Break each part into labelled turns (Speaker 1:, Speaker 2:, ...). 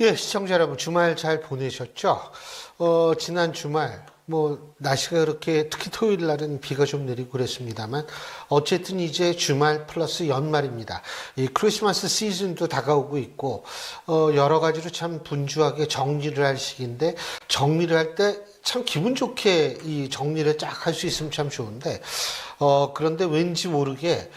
Speaker 1: 예, 시청자 여러분, 주말 잘 보내셨죠? 지난 주말, 날씨가 그렇게, 특히 토요일 날은 비가 좀 내리고 그랬습니다만, 어쨌든 이제 주말 플러스 연말입니다. 이 크리스마스 시즌도 다가오고 있고, 여러 가지로 참 분주하게 정리를 할 시기인데, 정리를 할 때 참 기분 좋게 이 정리를 쫙 할 수 있으면 참 좋은데, 그런데 왠지 모르게,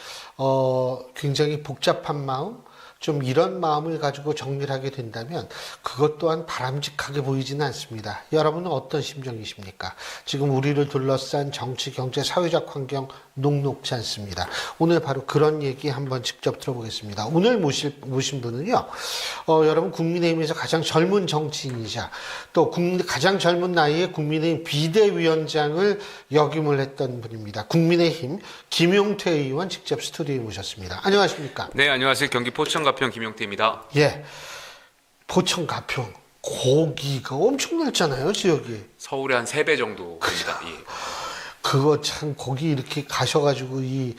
Speaker 1: 굉장히 복잡한 마음, 좀 이런 마음을 가지고 정리를 하게 된다면 그것 또한 바람직하게 보이지는 않습니다. 여러분은 어떤 심정이십니까? 지금 우리를 둘러싼 정치, 경제, 사회적 환경 녹록지 않습니다. 오늘 바로 그런 얘기 한번 직접 들어보겠습니다. 오늘 모신 분은요, 여러분 국민의힘에서 가장 젊은 정치인이자 또 가장 젊은 나이에 국민의힘 비대위원장을 역임을 했던 분입니다. 국민의힘 김용태 의원 직접 스튜디오에 모셨습니다. 안녕하십니까?
Speaker 2: 네, 안녕하세요. 경기 포천 가평 김용태입니다.
Speaker 1: 예, 포천 가평 고기가 엄청 넓잖아요, 지역이.
Speaker 2: 서울의 한 3배 정도 됩니다. 예.
Speaker 1: 그거 참 거기 이렇게 가셔가지고 이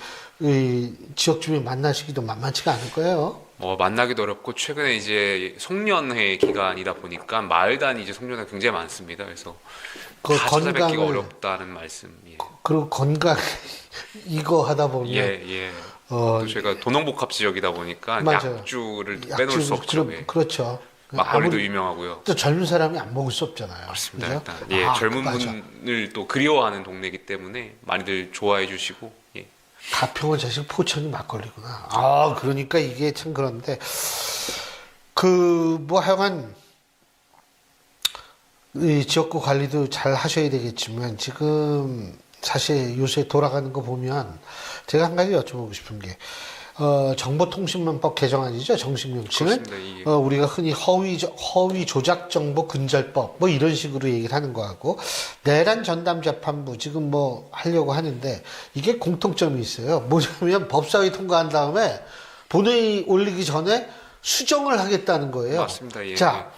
Speaker 1: 지역 주민 만나시기도 만만치가 않을 거예요.
Speaker 2: 만나기도 어렵고 최근에 이제 송년회 기간이다 보니까 마을 단위 이제 송년회 굉장히 많습니다. 그래서
Speaker 1: 그
Speaker 2: 다 찾아뵙기가 어렵다는 말씀. 예.
Speaker 1: 그리고 건강 이거 하다 보면
Speaker 2: 예. 또 저희가 도농복합 지역이다 보니까
Speaker 1: 맞아요.
Speaker 2: 약주를 빼놓을 수 없죠. 예.
Speaker 1: 그렇죠.
Speaker 2: 막걸리도 유명하고요.
Speaker 1: 또 젊은 사람이 안 먹을 수 없잖아요.
Speaker 2: 그렇습니다.
Speaker 1: 그죠?
Speaker 2: 일단 젊은
Speaker 1: 맞아.
Speaker 2: 분을 또 그리워하는 동네이기 때문에 많이들 좋아해 주시고. 예.
Speaker 1: 가평은 사실 포천이 막걸리구나. 그러니까 이게 참 그런데 하여간 이 지역구 관리도 잘 하셔야 되겠지만 지금 사실 요새 돌아가는 거 보면 제가 한 가지 여쭤보고 싶은 게 정보통신망법 개정안이죠, 정식 명칭은. 우리가 흔히 허위 조작 정보 근절법 이런 식으로 얘기를 하는 거하고 내란 전담 재판부 지금 하려고 하는데 이게 공통점이 있어요. 뭐냐면 법사위 통과한 다음에 본회의 올리기 전에 수정을 하겠다는 거예요.
Speaker 2: 맞습니다. 예.
Speaker 1: 자,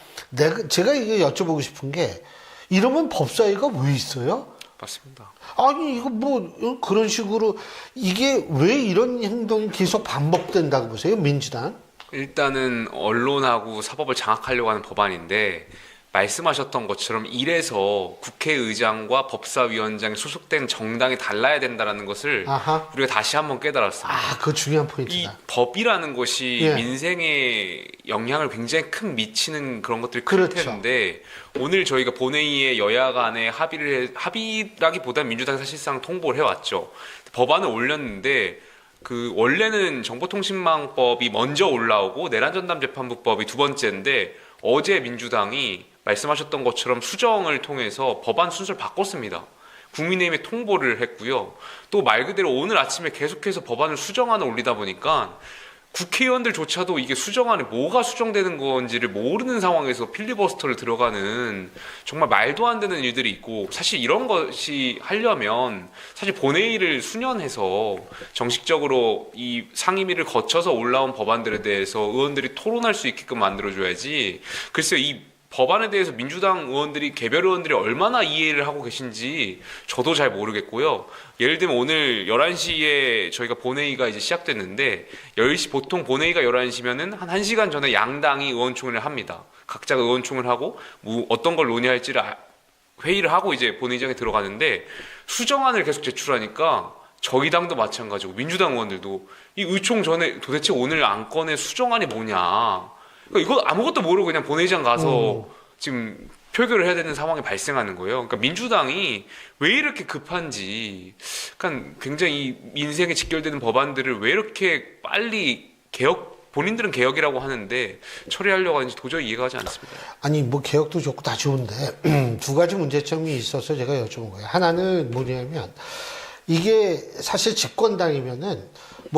Speaker 1: 제가 이게 여쭤보고 싶은 게 이러면 법사위가 왜 있어요?
Speaker 2: 맞습니다.
Speaker 1: 아니 이거 그런 식으로 이게 왜 이런 행동이 계속 반복된다고 보세요, 민주당?
Speaker 2: 일단은 언론하고 사법을 장악하려고 하는 법안인데 말씀하셨던 것처럼 이래서 국회의장과 법사위원장이 소속된 정당이 달라야 된다는 것을 우리가 다시 한번 깨달았습니다.
Speaker 1: 그거 중요한 포인트다.
Speaker 2: 이 법이라는 것이
Speaker 1: 예.
Speaker 2: 민생에 영향을 굉장히 큰 미치는 그런 것들이
Speaker 1: 그렇죠.
Speaker 2: 클 텐데 오늘 저희가 본회의에 여야 간에 합의라기보다는 민주당이 사실상 통보를 해왔죠. 법안을 올렸는데 원래는 정보통신망법이 먼저 올라오고 내란전담재판부법이 두 번째인데 어제 민주당이 말씀하셨던 것처럼 수정을 통해서 법안 순서를 바꿨습니다. 국민의힘에 통보를 했고요. 또 말 그대로 오늘 아침에 계속해서 법안을 수정안을 올리다 보니까 국회의원들조차도 이게 수정안에 뭐가 수정되는 건지를 모르는 상황에서 필리버스터를 들어가는 정말 말도 안 되는 일들이 있고, 사실 이런 것이 하려면 사실 본회의를 수년해서 정식적으로 이 상임위를 거쳐서 올라온 법안들에 대해서 의원들이 토론할 수 있게끔 만들어줘야지. 글쎄요, 이 법안에 대해서 민주당 의원들이, 개별 의원들이 얼마나 이해를 하고 계신지 저도 잘 모르겠고요. 예를 들면 오늘 11시에 저희가 본회의가 이제 시작됐는데 10시, 보통 본회의가 11시면은 한 1시간 전에 양당이 의원총회를 합니다. 각자가 의원총회를 하고 어떤 걸 논의할지를 회의를 하고 이제 본회의장에 들어가는데 수정안을 계속 제출하니까 저희 당도 마찬가지고 민주당 의원들도 이 의총 전에 도대체 오늘 안건의 수정안이 뭐냐, 그러니까 이거 아무것도 모르고 그냥 본회의장 가서 지금 표결을 해야 되는 상황이 발생하는 거예요. 그러니까 민주당이 왜 이렇게 급한지, 그러니까 굉장히 민생에 직결되는 법안들을 왜 이렇게 빨리 본인들은 개혁이라고 하는데 처리하려고 하는지 도저히 이해가 가지 않습니다.
Speaker 1: 아니 개혁도 좋고 다 좋은데 두 가지 문제점이 있어서 제가 여쭤본 거예요. 하나는 뭐냐면 이게 사실 집권당이면은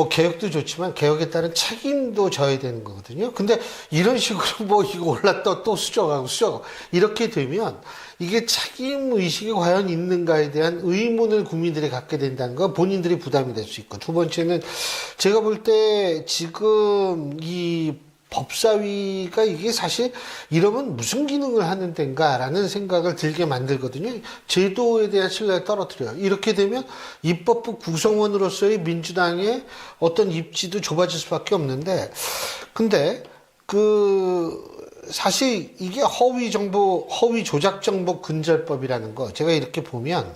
Speaker 1: 개혁도 좋지만 개혁에 따른 책임도 져야 되는 거거든요. 근데 이런 식으로 이거 올랐다 또 수정하고 이렇게 되면 이게 책임 의식이 과연 있는가에 대한 의문을 국민들이 갖게 된다는 거, 본인들이 부담이 될 수 있고, 두 번째는 제가 볼 때 지금 이 법사위가 이게 사실 이러면 무슨 기능을 하는 데인가라는 생각을 들게 만들거든요. 제도에 대한 신뢰를 떨어뜨려요. 이렇게 되면 입법부 구성원으로서의 민주당의 어떤 입지도 좁아질 수밖에 없는데, 근데 사실 이게 허위 조작 정보 근절법이라는 거 제가 이렇게 보면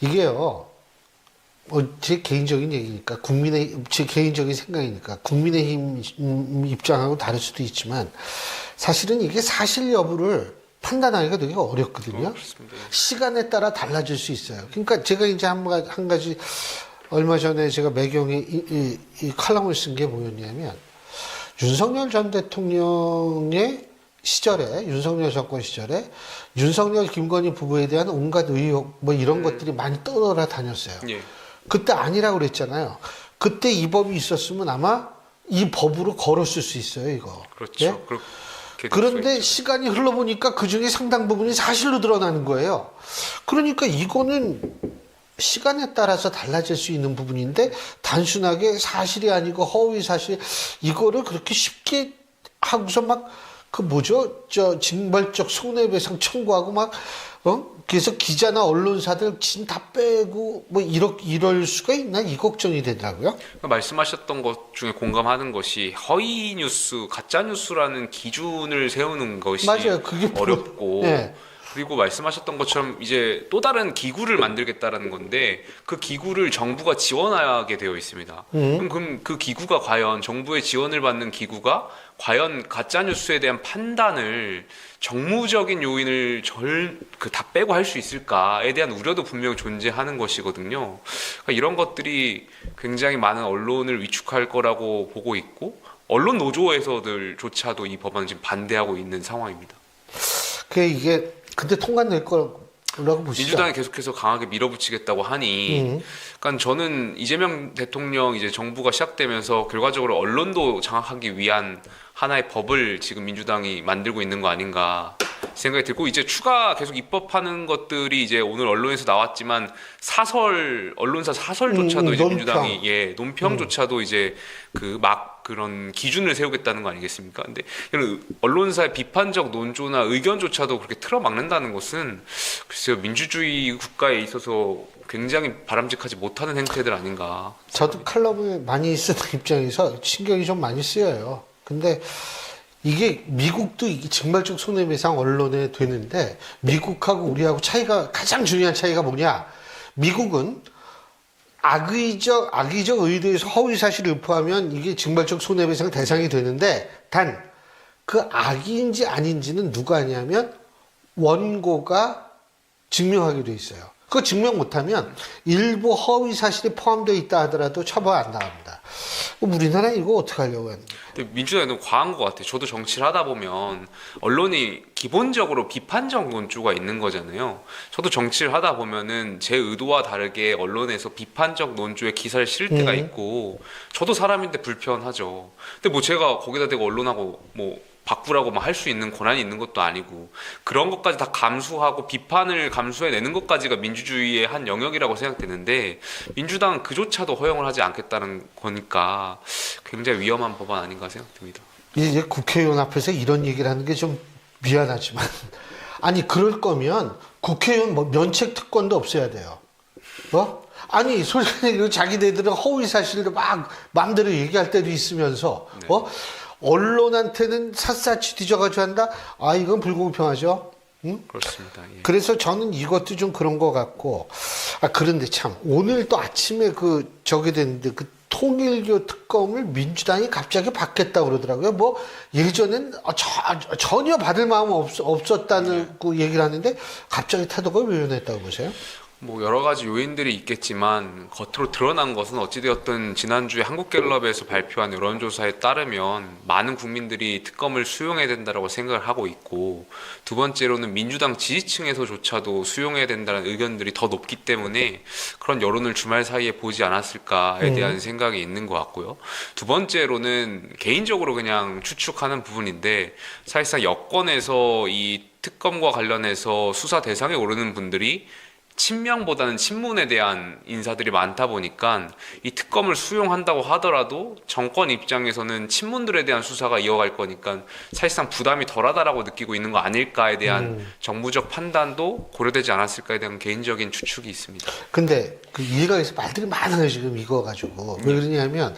Speaker 1: 이게요. 제 개인적인 얘기니까 제 개인적인 생각이니까 국민의힘 입장하고 다를 수도 있지만 사실은 이게 사실 여부를 판단하기가 되게 어렵거든요.
Speaker 2: 그렇습니다.
Speaker 1: 시간에 따라 달라질 수 있어요. 그러니까 제가 이제 한 가지 얼마 전에 제가 매경에 이 칼럼을 쓴 게 뭐였냐면 윤석열 전 대통령의 시절에 윤석열 정권 시절에 윤석열 김건희 부부에 대한 온갖 의혹 뭐 이런 것들이 많이 떠돌아다녔어요.
Speaker 2: 예.
Speaker 1: 그때 아니라고 그랬잖아요. 그때 이 법이 있었으면 아마 이 법으로 걸었을 수 있어요, 이거.
Speaker 2: 그렇죠.
Speaker 1: 예?
Speaker 2: 그렇게 될
Speaker 1: 그런데
Speaker 2: 수가 있죠.
Speaker 1: 시간이 흘러보니까 그 중에 상당 부분이 사실로 드러나는 거예요. 그러니까 이거는 시간에 따라서 달라질 수 있는 부분인데 단순하게 사실이 아니고 허위 사실 이거를 그렇게 쉽게 하고서 막 그 뭐죠? 징벌적 손해배상 청구하고 막 그래서 기자나 언론사들 진 다 빼고 뭐 이럴 수가 있나 이 걱정이 되더라고요.
Speaker 2: 말씀하셨던 것 중에 공감하는 것이 허위 뉴스, 가짜 뉴스라는 기준을 세우는 것이
Speaker 1: 맞아요. 그게
Speaker 2: 어렵고
Speaker 1: 네.
Speaker 2: 그리고 말씀하셨던 것처럼 이제 또 다른 기구를 만들겠다라는 건데 그 기구를 정부가 지원하게 되어 있습니다. 그럼 그 기구가 과연 정부의 지원을 받는 기구가 과연 가짜 뉴스에 대한 판단을 정무적인 요인을 다 빼고 할 수 있을까에 대한 우려도 분명 존재하는 것이거든요. 그러니까 이런 것들이 굉장히 많은 언론을 위축할 거라고 보고 있고 언론 노조에서들조차도 이 법안을 지금 반대하고 있는 상황입니다.
Speaker 1: 이게 근데 통과될 거라고 보시죠.
Speaker 2: 민주당이 계속해서 강하게 밀어붙이겠다고 하니, 그러니까 저는 이재명 대통령 이제 정부가 시작되면서 결과적으로 언론도 장악하기 위한 하나의 법을 지금 민주당이 만들고 있는 거 아닌가 생각이 들고 이제 추가 계속 입법하는 것들이 이제 오늘 언론에서 나왔지만 언론사 사설조차도 이제
Speaker 1: 논평.
Speaker 2: 민주당이 논평조차도 이제 그런 기준을 세우겠다는 거 아니겠습니까? 근데 이런 언론사의 비판적 논조나 의견조차도 그렇게 틀어막는다는 것은 글쎄요 민주주의 국가에 있어서 굉장히 바람직하지 못하는 행태들 아닌가.
Speaker 1: 저도 칼럼을 많이 쓰는 입장에서 신경이 좀 많이 쓰여요. 근데 이게 미국도 이게 징벌적 손해배상 언론에 되는데 미국하고 우리하고 가장 중요한 차이가 뭐냐? 미국은 악의적 의도에서 허위 사실을 유포하면 이게 징벌적 손해배상 대상이 되는데 단 그 악의인지 아닌지는 누가 하냐면 원고가 증명하게 돼 있어요. 그거 증명 못하면 일부 허위 사실이 포함되어 있다 하더라도 처벌 안 나갑니다. 우리나라 이거 어떻게 하려고 하는 거예요?
Speaker 2: 근데 민주당이 너무 과한 것 같아요. 저도 정치를 하다 보면 언론이 기본적으로 비판적 논조가 있는 거잖아요. 저도 정치를 하다 보면은 제 의도와 다르게 언론에서 비판적 논조의 기사를 실을 때가 있고 저도 사람인데 불편하죠. 근데 뭐 제가 거기다 대고 언론하고 뭐 바꾸라고 할 수 있는 권한이 있는 것도 아니고 그런 것까지 다 감수하고 비판을 감수해내는 것까지가 민주주의의 한 영역이라고 생각되는데 민주당은 그조차도 허용을 하지 않겠다는 거니까 굉장히 위험한 법안 아닌가 생각됩니다.
Speaker 1: 이제 국회의원 앞에서 이런 얘기를 하는 게 좀 미안하지만 아니 그럴 거면 국회의원 면책 특권도 없애야 돼요. 아니 솔직히 자기네들은 허위 사실을 막 마음대로 얘기할 때도 있으면서
Speaker 2: 네.
Speaker 1: 언론한테는 샅샅이 뒤져가지고 한다? 이건 불공평하죠. 응?
Speaker 2: 그렇습니다. 예.
Speaker 1: 그래서 저는 이것도 좀 그런 것 같고, 그런데 참, 오늘 또 아침에 저게 됐는데, 통일교 특검을 민주당이 갑자기 받겠다고 그러더라고요. 예전엔 전혀 받을 마음 없었다는 얘기를 하는데, 갑자기 태도가 왜 변했다고 보세요?
Speaker 2: 여러 가지 요인들이 있겠지만 겉으로 드러난 것은 어찌되었든 지난주에 한국갤럽에서 발표한 여론조사에 따르면 많은 국민들이 특검을 수용해야 된다고 생각을 하고 있고 두 번째로는 민주당 지지층에서조차도 수용해야 된다는 의견들이 더 높기 때문에 그런 여론을 주말 사이에 보지 않았을까에 대한 생각이 있는 것 같고요. 두 번째로는 개인적으로 그냥 추측하는 부분인데 사실상 여권에서 이 특검과 관련해서 수사 대상에 오르는 분들이 친명보다는 친문에 대한 인사들이 많다 보니까 이 특검을 수용한다고 하더라도 정권 입장에서는 친문들에 대한 수사가 이어갈 거니까 사실상 부담이 덜하다라고 느끼고 있는 거 아닐까에 대한 정부적 판단도 고려되지 않았을까에 대한 개인적인 추측이 있습니다.
Speaker 1: 근데 일각에서 말들이 많아요 지금 이거 가지고. 왜 그러냐면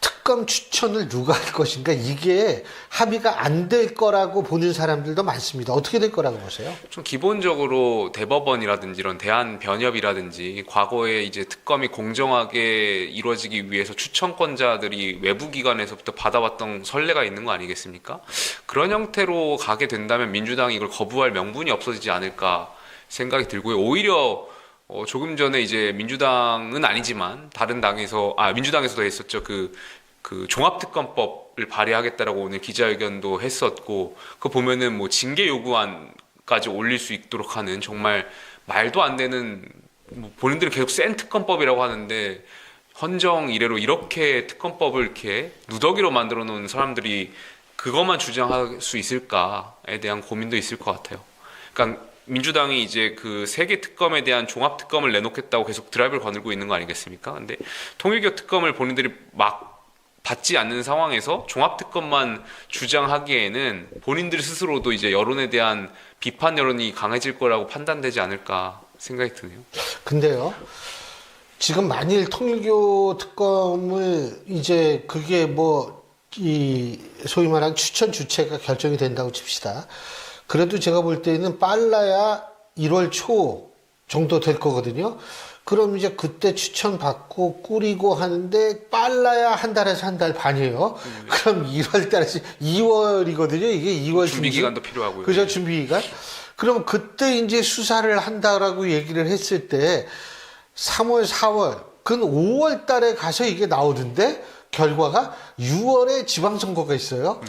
Speaker 1: 특검 추천을 누가 할 것인가 이게 합의가 안 될 거라고 보는 사람들도 많습니다. 어떻게 될 거라고 보세요?
Speaker 2: 좀 기본적으로 대법원이라든지 이런 대한변협이라든지 과거에 이제 특검이 공정하게 이루어지기 위해서 추천권자들이 외부 기관에서부터 받아왔던 선례가 있는 거 아니겠습니까? 그런 형태로 가게 된다면 민주당이 이걸 거부할 명분이 없어지지 않을까 생각이 들고요. 오히려 조금 전에 이제 민주당은 아니지만 다른 당에서 민주당에서도 했었죠. 그 종합특검법을 발의하겠다라고 오늘 기자회견도 했었고, 그거 보면은 뭐 징계 요구안까지 올릴 수 있도록 하는 정말 말도 안 되는, 뭐 본인들은 계속 센 특검법이라고 하는데 헌정 이래로 이렇게 특검법을 이렇게 누더기로 만들어 놓은 사람들이 그것만 주장할 수 있을까에 대한 고민도 있을 것 같아요. 그러니까 민주당이 이제 그 세개 특검에 대한 종합 특검을 내놓겠다고 계속 드라이브를 거늘고 있는 거 아니겠습니까? 근데 통일교 특검을 본인들이 막 받지 않는 상황에서 종합특검만 주장하기에는 본인들 스스로도 이제 여론에 대한 비판 여론이 강해질 거라고 판단되지 않을까 생각이 드네요.
Speaker 1: 근데요, 지금 만일 통일교 특검을 이제 그게 소위 말하는 추천 주체가 결정이 된다고 칩시다. 그래도 제가 볼 때는 빨라야 1월 초 정도 될 거거든요. 그럼 이제 그때 추천받고 꾸리고 하는데 빨라야 한 달에서 한 달 반이에요. 그럼 1월 달에서 2월이거든요. 이게 2월
Speaker 2: 준비 기간도 필요하고요.
Speaker 1: 그죠, 준비 기간. 그럼 그때 이제 수사를 한다라고 얘기를 했을 때 3월, 4월, 그건 5월 달에 가서 이게 나오던데 결과가 6월에 지방선거가 있어요.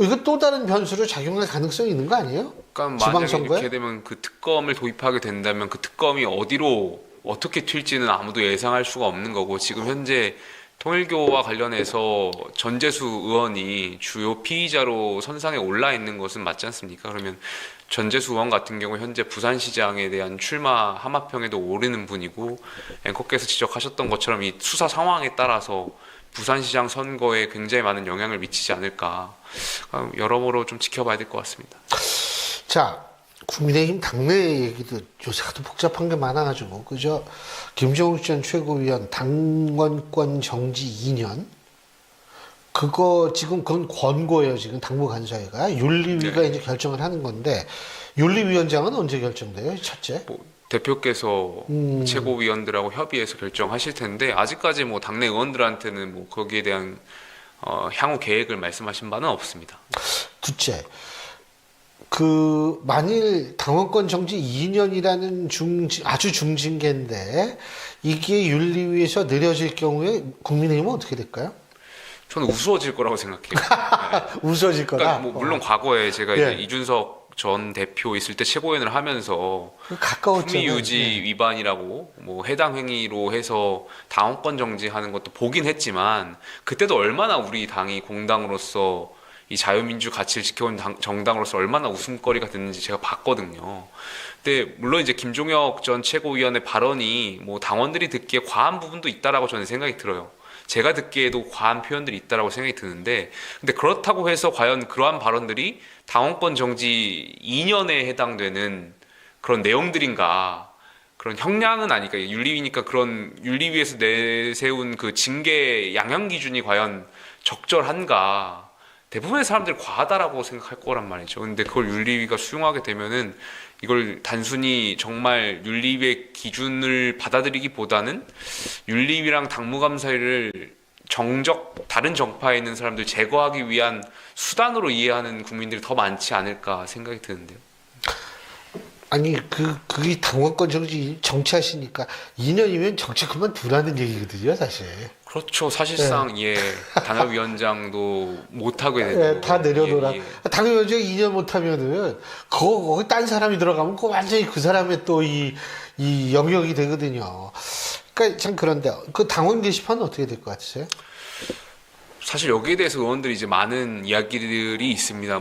Speaker 1: 이거 또 다른 변수로 작용할 가능성이 있는 거 아니에요?
Speaker 2: 그러니까 만약에 이렇게 되면 그 특검을 도입하게 된다면 그 특검이 어디로 어떻게 튈지는 아무도 예상할 수가 없는 거고, 지금 현재 통일교와 관련해서 전재수 의원이 주요 피의자로 선상에 올라 있는 것은 맞지 않습니까? 그러면 전재수 의원 같은 경우 현재 부산시장에 대한 출마 하마평에도 오르는 분이고, 앵커께서 지적하셨던 것처럼 이 수사 상황에 따라서 부산시장 선거에 굉장히 많은 영향을 미치지 않을까, 여러모로 좀 지켜봐야 될 것 같습니다.
Speaker 1: 자, 국민의힘 당내 얘기도 요새 하도 복잡한 게 많아가지고, 그죠? 김종욱 전 최고위원 당원권 정지 2년. 그거 지금 그건 권고예요. 지금 당무간사회가 윤리위가 이제 결정을 하는 건데, 윤리위원장은 언제 결정돼요? 첫째.
Speaker 2: 대표께서 최고위원들하고 협의해서 결정하실 텐데, 아직까지 뭐 당내 의원들한테는 뭐 거기에 대한 향후 계획을 말씀하신 바는 없습니다.
Speaker 1: 둘째, 만일 당원권 정지 2년이라는 아주 중징계인데, 이게 윤리위에서 내려질 경우에 국민의힘은 어떻게 될까요?
Speaker 2: 저는 우스워질 거라고 생각해요. 네.
Speaker 1: 웃어질 거다.
Speaker 2: 그러니까 뭐 물론 과거에 제가 이제 이준석 전 대표 있을 때 최고위원을 하면서
Speaker 1: 가까웠잖아요.
Speaker 2: 품위 유지 위반이라고 뭐 해당 행위로 해서 당원권 정지하는 것도 보긴 했지만, 그때도 얼마나 우리 당이 공당으로서 이 자유민주 가치를 지켜온 정당으로서 얼마나 웃음거리가 됐는지 제가 봤거든요. 근데 물론 이제 김종혁 전 최고위원의 발언이 뭐 당원들이 듣기에 과한 부분도 있다라고 저는 생각이 들어요. 제가 듣기에도 과한 표현들이 있다라고 생각이 드는데, 근데 그렇다고 해서 과연 그러한 발언들이 당원권 정지 2년에 해당되는 그런 내용들인가? 그런 형량은 아니까, 윤리위니까 그런 윤리위에서 내세운 그 징계 양형 기준이 과연 적절한가? 대부분의 사람들이 과하다라고 생각할 거란 말이죠. 근데 그걸 윤리위가 수용하게 되면은 이걸 단순히 정말 윤리위의 기준을 받아들이기보다는 윤리위랑 당무감사위를 다른 정파에 있는 사람들 제거하기 위한 수단으로 이해하는 국민들이 더 많지 않을까 생각이 드는데요.
Speaker 1: 아니, 그게 당원권 정지 정치하시니까 2년이면 정치 그만두라는 얘기거든요, 사실.
Speaker 2: 그렇죠. 사실상 당협위원장도 못하게 되고.
Speaker 1: 다 내려놓으라.
Speaker 2: 예.
Speaker 1: 당협위원장이 2년 못하면은, 거기 딴 사람이 들어가면, 그거 완전히 그 사람의 또 이 영역이 되거든요. 그러니까 참 그런데, 그 당원 게시판은 어떻게 될 것 같으세요?
Speaker 2: 사실 여기에 대해서 의원들이 이제 많은 이야기들이 있습니다.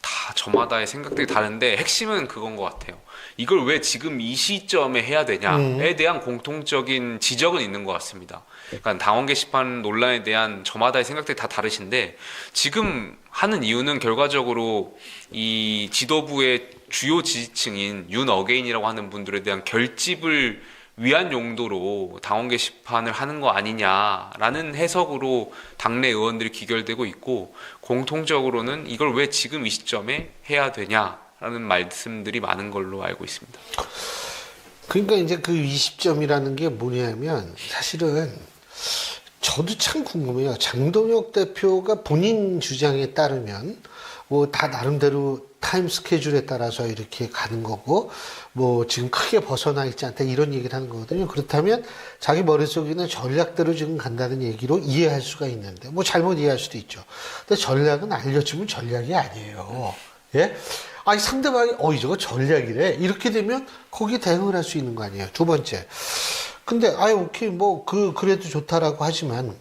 Speaker 2: 다 저마다의 생각들이 다른데, 핵심은 그건 것 같아요. 이걸 왜 지금 이 시점에 해야 되냐에 대한 공통적인 지적은 있는 것 같습니다. 그러니까 당원 게시판 논란에 대한 저마다의 생각들이 다 다르신데, 지금 하는 이유는 결과적으로 이 지도부의 주요 지지층인 윤 어게인이라고 하는 분들에 대한 결집을 위안 용도로 당원 게시판을 하는 거 아니냐라는 해석으로 당내 의원들이 귀결되고 있고, 공통적으로는 이걸 왜 지금 이 시점에 해야 되냐라는 말씀들이 많은 걸로 알고 있습니다.
Speaker 1: 그러니까 이제 그 20점이라는 게 뭐냐면 사실은 저도 참 궁금해요. 장동혁 대표가 본인 주장에 따르면 뭐 다 나름대로 타임 스케줄에 따라서 이렇게 가는 거고, 뭐 지금 크게 벗어나 있지 않다 이런 얘기를 하는 거거든요. 그렇다면 자기 머릿속에는 전략대로 지금 간다는 얘기로 이해할 수가 있는데, 뭐 잘못 이해할 수도 있죠. 근데 전략은 알려주면 전략이 아니에요. 예? 아니 상대방이 저거 전략이래 이렇게 되면 거기에 대응을 할 수 있는 거 아니에요. 두 번째, 근데 오케이 뭐 그래도 좋다라고 하지만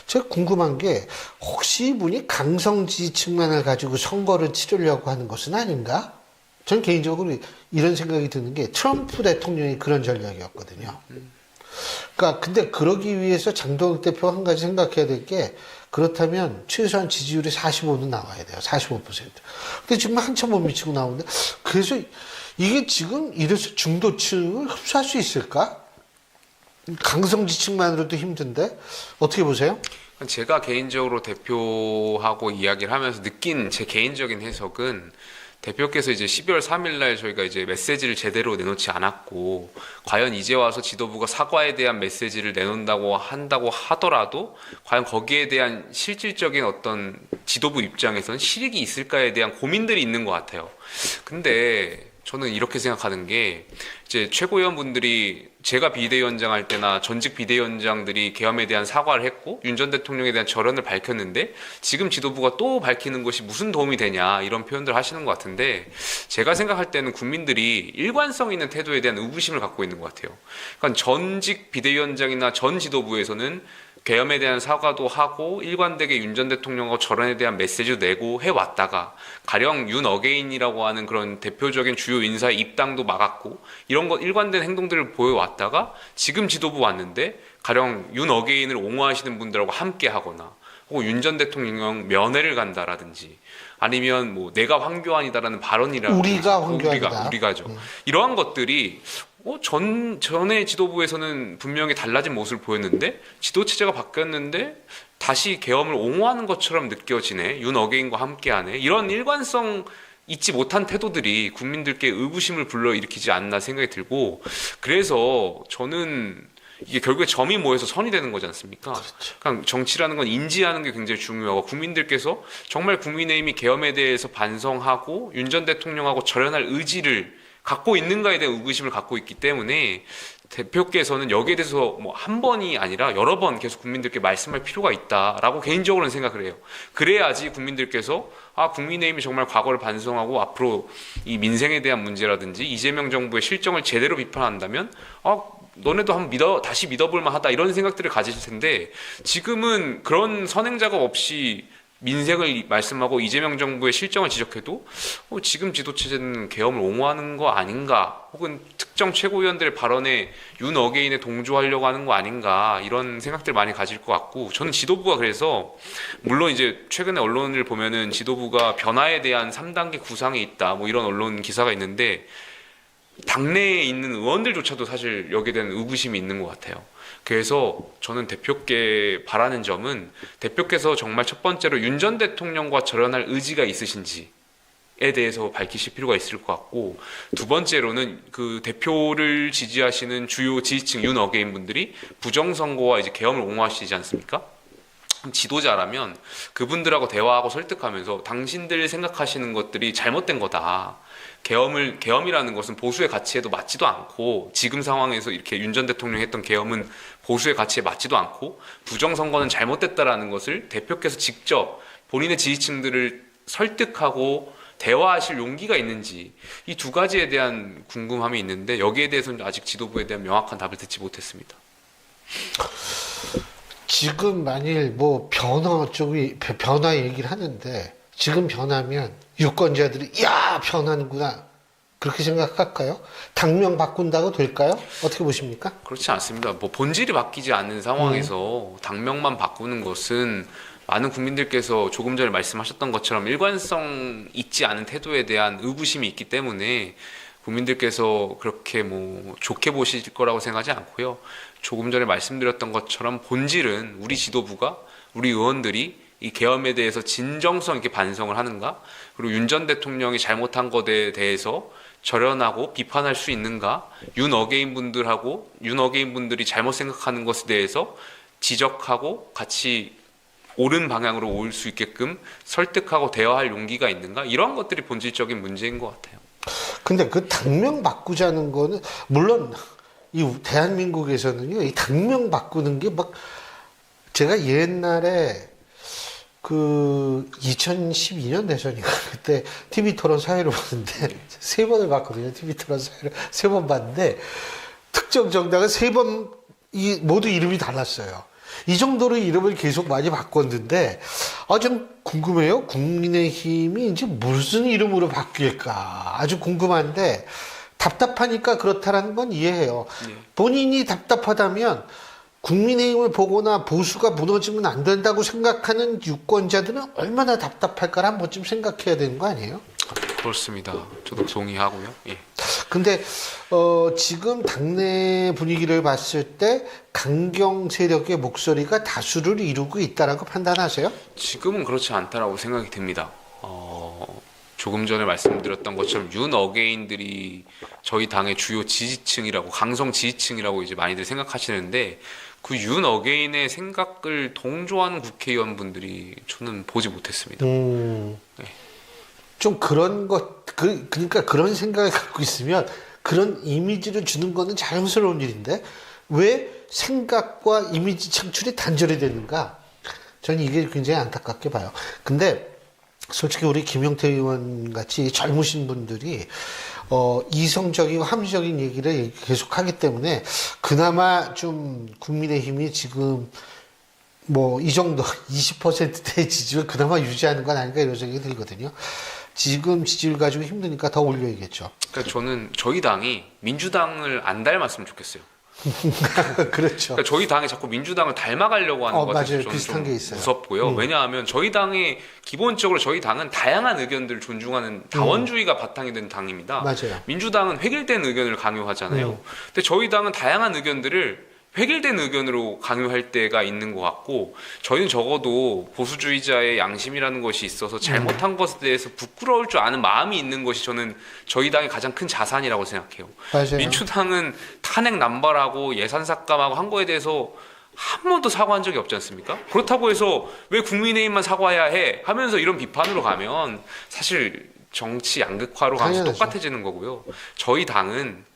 Speaker 1: 제가 궁금한 게, 혹시 이분이 강성 지지층만을 가지고 선거를 치르려고 하는 것은 아닌가? 전 개인적으로 이런 생각이 드는 게, 트럼프 대통령이 그런 전략이었거든요. 그러니까 근데 그러기 위해서 장동혁 대표가 한 가지 생각해야 될 게, 그렇다면 최소한 지지율이 45는 나와야 돼요. 45%. 근데 지금 한참 못 미치고 나오는데, 그래서 이게 지금 이래서 중도층을 흡수할 수 있을까? 강성 지층만으로도 힘든데 어떻게 보세요?
Speaker 2: 제가 개인적으로 대표하고 이야기를 하면서 느낀 제 개인적인 해석은, 대표께서 이제 12월 3일 날 저희가 이제 메시지를 제대로 내놓지 않았고, 과연 이제 와서 지도부가 사과에 대한 메시지를 내놓는다고 한다고 하더라도 과연 거기에 대한 실질적인 어떤 지도부 입장에서는 실익이 있을까에 대한 고민들이 있는 것 같아요. 근데 저는 이렇게 생각하는 게, 이제 최고위원분들이 제가 비대위원장 할 때나 전직 비대위원장들이 계엄에 대한 사과를 했고 윤 전 대통령에 대한 절연을 밝혔는데, 지금 지도부가 또 밝히는 것이 무슨 도움이 되냐 이런 표현들 하시는 것 같은데, 제가 생각할 때는 국민들이 일관성 있는 태도에 대한 의구심을 갖고 있는 것 같아요. 그러니까 전직 비대위원장이나 전 지도부에서는 계엄에 대한 사과도 하고 일관되게 윤 전 대통령과 절연에 대한 메시지도 내고 해왔다가, 가령 윤 어게인이라고 하는 그런 대표적인 주요 인사의 입당도 막았고 이런 것 일관된 행동들을 보여왔다가, 지금 지도부 왔는데 가령 윤 어게인을 옹호하시는 분들하고 함께 하거나, 혹은 윤 전 대통령 면회를 간다라든지, 아니면 뭐 내가 황교안이다라는 발언이라든지,
Speaker 1: 우리가 황교안이다.
Speaker 2: 우리가죠. 이러한 것들이 전의 지도부에서는 분명히 달라진 모습을 보였는데, 지도체제가 바뀌었는데 다시 계엄을 옹호하는 것처럼 느껴지네, 윤 어게인과 함께하네, 이런 일관성 잊지 못한 태도들이 국민들께 의구심을 불러일으키지 않나 생각이 들고, 그래서 저는 이게 결국에 점이 모여서 선이 되는 거지 않습니까?
Speaker 1: 그렇죠.
Speaker 2: 그러니까 정치라는 건 인지하는 게 굉장히 중요하고, 국민들께서 정말 국민의힘이 계엄에 대해서 반성하고 윤 전 대통령하고 절연할 의지를 갖고 있는가에 대한 의구심을 갖고 있기 때문에, 대표께서는 여기에 대해서 뭐 한 번이 아니라 여러 번 계속 국민들께 말씀할 필요가 있다라고 개인적으로는 생각을 해요. 그래야지 국민들께서 국민의힘이 정말 과거를 반성하고 앞으로 이 민생에 대한 문제라든지 이재명 정부의 실정을 제대로 비판한다면 너네도 한번 다시 믿어볼 만하다 이런 생각들을 가질 텐데, 지금은 그런 선행 작업 없이 민생을 말씀하고 이재명 정부의 실정을 지적해도 지금 지도체제는 계엄을 옹호하는 거 아닌가, 혹은 특정 최고위원들의 발언에 윤 어게인에 동조하려고 하는 거 아닌가, 이런 생각들 많이 가질 것 같고, 저는 지도부가 그래서, 물론 이제 최근에 언론을 보면은 지도부가 변화에 대한 3단계 구상이 있다 뭐 이런 언론 기사가 있는데, 당내에 있는 의원들조차도 사실 여기에 대한 의구심이 있는 것 같아요. 그래서 저는 대표께 바라는 점은, 대표께서 정말 첫 번째로 윤 전 대통령과 절연할 의지가 있으신지에 대해서 밝히실 필요가 있을 것 같고, 두 번째로는 그 대표를 지지하시는 주요 지지층 윤 어게인 분들이 부정선거와 이제 계엄을 옹호하시지 않습니까? 지도자라면 그분들하고 대화하고 설득하면서, 당신들 생각하시는 것들이 잘못된 거다, 계엄이라는 것은 보수의 가치에도 맞지도 않고, 지금 상황에서 이렇게 윤 전 대통령이 했던 계엄은 보수의 가치에 맞지도 않고, 부정선거는 잘못됐다라는 것을 대표께서 직접 본인의 지지층들을 설득하고 대화하실 용기가 있는지, 이 두 가지에 대한 궁금함이 있는데, 여기에 대해서는 아직 지도부에 대한 명확한 답을 듣지 못했습니다.
Speaker 1: 지금 만일 뭐 변화 얘기를 하는데, 지금 변하면 유권자들이 변하는구나 그렇게 생각할까요? 당명 바꾼다고 될까요? 어떻게 보십니까?
Speaker 2: 그렇지 않습니다. 뭐 본질이 바뀌지 않는 상황에서 당명만 바꾸는 것은, 많은 국민들께서 조금 전에 말씀하셨던 것처럼 일관성 있지 않은 태도에 대한 의구심이 있기 때문에, 국민들께서 그렇게 뭐 좋게 보실 거라고 생각하지 않고요. 조금 전에 말씀드렸던 것처럼 본질은 우리 지도부가, 우리 의원들이 이 계엄에 대해서 진정성 있게 반성을 하는가, 그리고 윤 전 대통령이 잘못한 것에 대해서 절연하고 비판할 수 있는가, 윤 어게인 분들이 잘못 생각하는 것에 대해서 지적하고 같이 옳은 방향으로 올 수 있게끔 설득하고 대화할 용기가 있는가, 이러한 것들이 본질적인 문제인 것 같아요.
Speaker 1: 근데 그 당명 바꾸자는 거는, 물론 이 대한민국에서는요, 이 당명 바꾸는 게 막, 제가 옛날에 그 2012년 대선인가 그때 TV 토론 사회를 봤는데 세 번을 봤거든요. TV 토론 사회를 세 번 봤는데 특정 정당은 세 번 모두 이름이 달랐어요. 이 정도로 이름을 계속 많이 바꿨는데 좀 궁금해요. 국민의힘이 이제 무슨 이름으로 바뀔까 아주 궁금한데, 답답하니까 그렇다라는 건 이해해요. 본인이 답답하다면 국민의힘을 보거나 보수가 무너지면 안 된다고 생각하는 유권자들은 얼마나 답답할까를 한 번쯤 생각해야 되는 거 아니에요?
Speaker 2: 그렇습니다. 저도 동의하고요. 예.
Speaker 1: 근데 지금 당내 분위기를 봤을 때 강경 세력의 목소리가 다수를 이루고 있다라고 판단하세요?
Speaker 2: 지금은 그렇지 않다라고 생각이 듭니다. 조금 전에 말씀드렸던 것처럼 윤 어게인들이 저희 당의 주요 지지층이라고, 강성 지지층이라고 이제 많이들 생각하시는데, 그 윤 어게인의 생각을 동조하는 국회의원분들이 저는 보지 못했습니다. 네.
Speaker 1: 좀 그런 그러니까 그런 생각을 갖고 있으면 그런 이미지를 주는 거는 자연스러운 일인데 왜 생각과 이미지 창출이 단절이 되는가? 저는 이게 굉장히 안타깝게 봐요. 근데 솔직히 우리 김용태 의원 같이 젊으신 분들이 이성적이고 합리적인 얘기를 계속하기 때문에 그나마 좀 국민의힘이 지금 뭐 이 정도 20%대의 지지율 그나마 유지하는 건 아닌가 이런 생각이 들거든요. 지금 지지율 가지고 힘드니까 더 올려야겠죠.
Speaker 2: 그러니까 저는 저희 당이 민주당을 안 닮았으면 좋겠어요.
Speaker 1: 그렇죠.
Speaker 2: 그러니까 저희 당이 자꾸 민주당을 닮아가려고 하는 것이
Speaker 1: 맞아요.
Speaker 2: 저는
Speaker 1: 비슷한
Speaker 2: 좀
Speaker 1: 게 있어요.
Speaker 2: 무섭고요. 왜냐하면 저희 당의 기본적으로 저희 당은 다양한 의견들을 존중하는 다원주의가 바탕이 된 당입니다.
Speaker 1: 맞아요.
Speaker 2: 민주당은 획일된 의견을 강요하잖아요. 근데 저희 당은 다양한 의견들을 획일된 의견으로 강요할 때가 있는 것 같고, 저희는 적어도 보수주의자의 양심이라는 것이 있어서 잘못한 것에 대해서 부끄러울 줄 아는 마음이 있는 것이 저는 저희 당의 가장 큰 자산이라고 생각해요.
Speaker 1: 맞아요.
Speaker 2: 민주당은 탄핵 남발하고 예산 삭감하고 한 거에 대해서 한 번도 사과한 적이 없지 않습니까? 그렇다고 해서 왜 국민의힘만 사과해야 해? 하면서 이런 비판으로 가면 사실 정치 양극화로 가면서
Speaker 1: 당연하죠.
Speaker 2: 똑같아지는 거고요. 저희 당은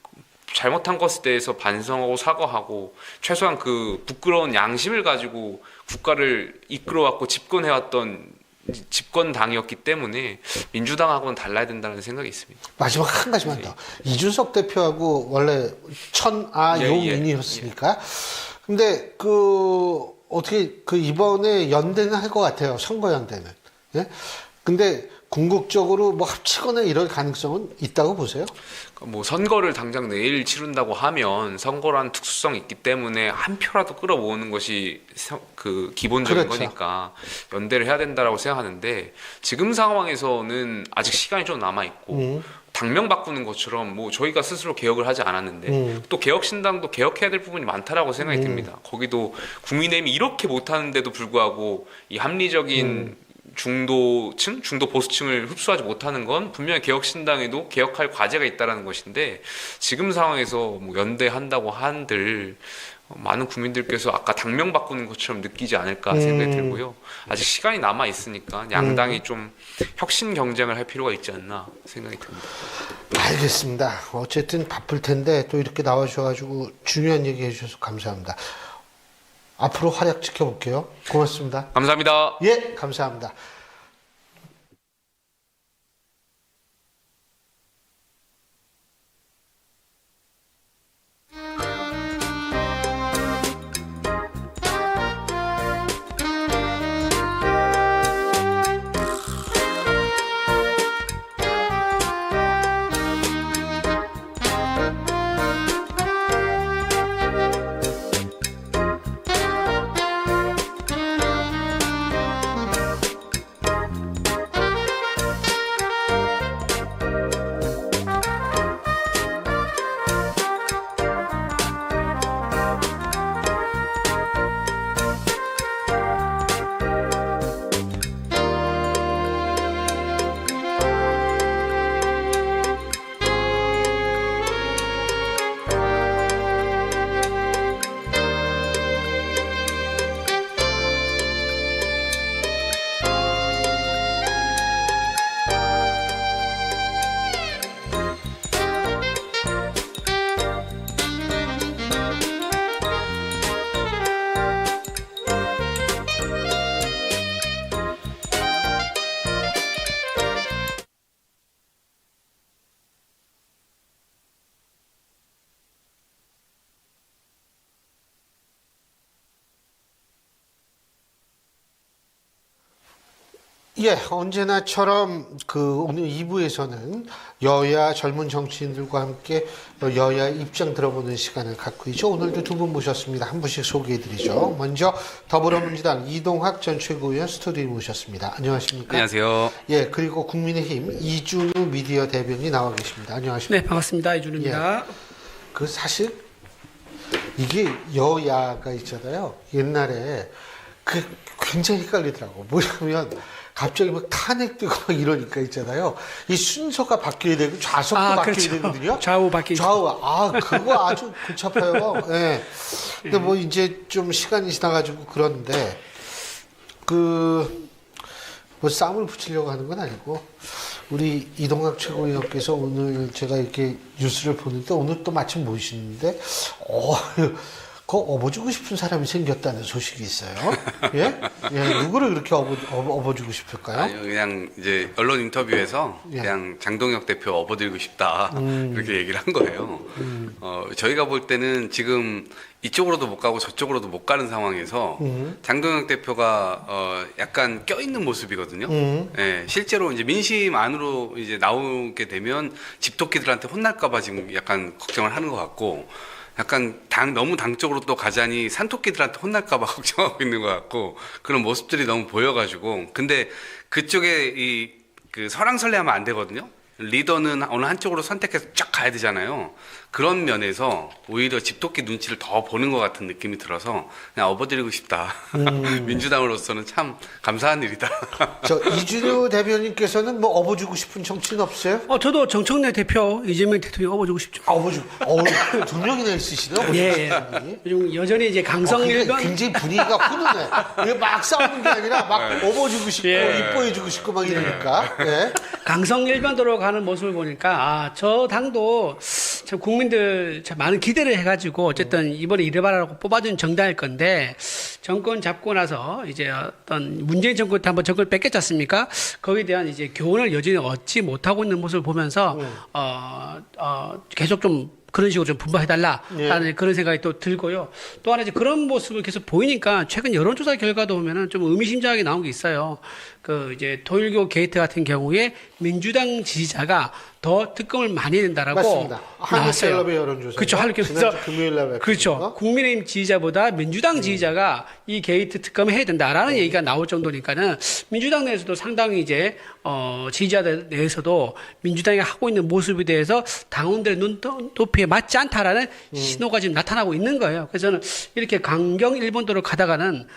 Speaker 2: 잘못한 것에 대해서 반성하고 사과하고 최소한 그 부끄러운 양심을 가지고 국가를 이끌어왔고 집권해왔던 집권당이었기 때문에 민주당하고는 달라야 된다는 생각이 있습니다.
Speaker 1: 마지막 한 가지만 더. 이준석 대표하고 원래 용인이었으니까. 근데 어떻게 이번에 연대는 할 것 같아요. 선거 연대는. 예? 근데 궁극적으로 뭐 합치거나 이럴 가능성은 있다고 보세요?
Speaker 2: 뭐 선거를 당장 내일 치른다고 하면 선거란 특수성이 있기 때문에 한 표라도 끌어모으는 것이 그 기본적인
Speaker 1: 그렇죠.
Speaker 2: 거니까 연대를 해야 된다라고 생각하는데, 지금 상황에서는 아직 시간이 좀 남아 있고 당명 바꾸는 것처럼 뭐 저희가 스스로 개혁을 하지 않았는데 또 개혁신당도 개혁해야 될 부분이 많다라고 생각이 듭니다. 거기도 국민의힘이 이렇게 못하는데도 불구하고 이 합리적인 중도층, 중도 보수층을 흡수하지 못하는 건 분명히 개혁신당에도 개혁할 과제가 있다는 것인데, 지금 상황에서 뭐 연대한다고 한들 많은 국민들께서 아까 당명 바꾸는 것처럼 느끼지 않을까 생각이 들고요. 아직 시간이 남아 있으니까 양당이 좀 혁신 경쟁을 할 필요가 있지 않나 생각이 듭니다.
Speaker 1: 알겠습니다. 어쨌든 바쁠 텐데 또 이렇게 나와주셔가지고 중요한 얘기 해주셔서 감사합니다. 앞으로 활약 지켜볼게요. 고맙습니다.
Speaker 2: 감사합니다.
Speaker 1: 예, 감사합니다. 예, 언제나처럼 오늘 2부에서는 여야 젊은 정치인들과 함께 여야 입장 들어보는 시간을 갖고 있죠. 오늘도 두 분 모셨습니다. 한 분씩 소개해드리죠. 먼저 더불어민주당 이동학 전 최고위원 스튜디오에 모셨습니다. 안녕하십니까?
Speaker 3: 안녕하세요.
Speaker 1: 예, 그리고 국민의힘 이준우 미디어 대변인이 나와 계십니다. 안녕하십니까?
Speaker 4: 네, 반갑습니다. 이준우입니다.
Speaker 1: 사실 이게 여야가 있잖아요. 옛날에 굉장히 헷갈리더라고. 뭐냐면 갑자기 막 탄핵되고 막 이러니까 있잖아요. 이 순서가 바뀌어야 되고 좌석도 바뀌어야
Speaker 4: 그렇죠.
Speaker 1: 되거든요.
Speaker 4: 좌우 바뀌죠.
Speaker 1: 그거 아주 골치 아파요. 예. 근데 뭐 이제 좀 시간이 지나가지고 그런데 뭐 싸움을 붙이려고 하는 건 아니고 우리 이동학 최고위원께서 오늘 제가 이렇게 뉴스를 보는데 오늘 또 마침 모시는데 업어주고 싶은 사람이 생겼다는 소식이 있어요. 예? 예, 누구를 그렇게 업어주고 싶을까요?
Speaker 3: 아니요, 그냥 이제 언론 인터뷰에서
Speaker 1: 예.
Speaker 3: 그냥 장동혁 대표 업어드리고 싶다 그렇게 얘기를 한 거예요. 저희가 볼 때는 지금 이쪽으로도 못 가고 저쪽으로도 못 가는 상황에서 장동혁 대표가 약간 껴있는 모습이거든요. 예, 실제로 이제 민심 안으로 이제 나오게 되면 집토끼들한테 혼날까봐 지금 약간 걱정을 하는 것 같고. 약간 너무 당적으로 또 가자니 산토끼들한테 혼날까봐 걱정하고 있는 것 같고 그런 모습들이 너무 보여가지고 근데 그쪽에 설왕설래하면 안 되거든요. 리더는 어느 한쪽으로 선택해서 쫙 가야 되잖아요. 그런 면에서 오히려 집토끼 눈치를 더 보는 것 같은 느낌이 들어서 그냥 업어드리고 싶다. 민주당으로서는 참 감사한 일이다.
Speaker 1: 저 이준우 대변인께서는 뭐 업어주고 싶은 정치인 없어요?
Speaker 4: 저도 정청래 대표, 이재명 대통령 업어주고 싶죠.
Speaker 1: 두 명이나 있으시네요.
Speaker 4: 예. 요즘 여전히 이제 강성일변.
Speaker 1: 굉장히 분위기가 훈훈해. 이게 막 싸우는 게 아니라 막 업어주고 싶고 이뻐해주고 싶고 막 이러니까. 예.
Speaker 4: 강성일변도로 가는 모습을 보니까 저 당도 참 국민들 참 많은 기대를 해가지고 어쨌든 이번에 이래봐라고 뽑아준 정당일 건데 정권 잡고 나서 이제 어떤 문재인 정권 때 한번 정권을 뺏겼지 않습니까? 거기에 대한 이제 교훈을 여전히 얻지 못하고 있는 모습을 보면서 계속 좀 그런 식으로 좀 분발해달라라는 그런 생각이 또 들고요. 또 하나 이제 그런 모습을 계속 보이니까 최근 여론조사 결과도 보면은 좀 의미심장하게 나온 게 있어요. 이제 토일교 게이트 같은 경우에 민주당 지지자가 더 특검을 많이 해야 된다라고
Speaker 1: 맞습니다. 한국갤럽의 여론조사.
Speaker 4: 그렇죠.
Speaker 1: 지난주 금요일 날
Speaker 4: 그렇죠. 국민의힘 지지자보다 민주당 지지자가 이 게이트 특검을 해야 된다라는 얘기가 나올 정도니까는 민주당 내에서도 상당히 이제 지지자들 내에서도 민주당이 하고 있는 모습에 대해서 당원들의 눈높이에 맞지 않다라는 신호가 지금 나타나고 있는 거예요. 그래서 저는 이렇게 강경 일본도로 가다가는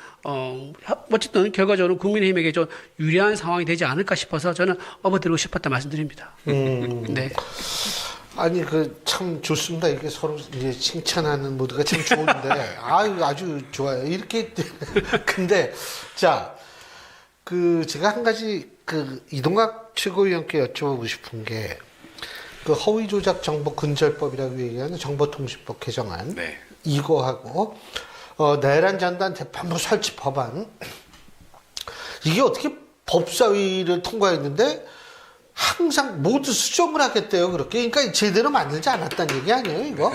Speaker 4: 어쨌든 결과적으로 국민의힘에게 좀 유리한 상황이 되지 않을까 싶어서 저는 업어드리고 싶었다 말씀드립니다. 네.
Speaker 1: 아니 참 좋습니다. 이게 서로 이제 칭찬하는 모드가 참 좋은데 아주 좋아요. 이렇게 근데 자 제가 한 가지 이동학 최고위원께 여쭤보고 싶은 게 허위 조작 정보 근절법이라고 얘기하는 정보통신법 개정안
Speaker 3: 네.
Speaker 1: 이거하고 내란 전단 재판부 설치 법안 이게 어떻게 법사위를 통과했는데 항상 모두 수정을 하겠대요. 그렇게 그러니까 제대로 만들지 않았다는 얘기 아니에요, 이거?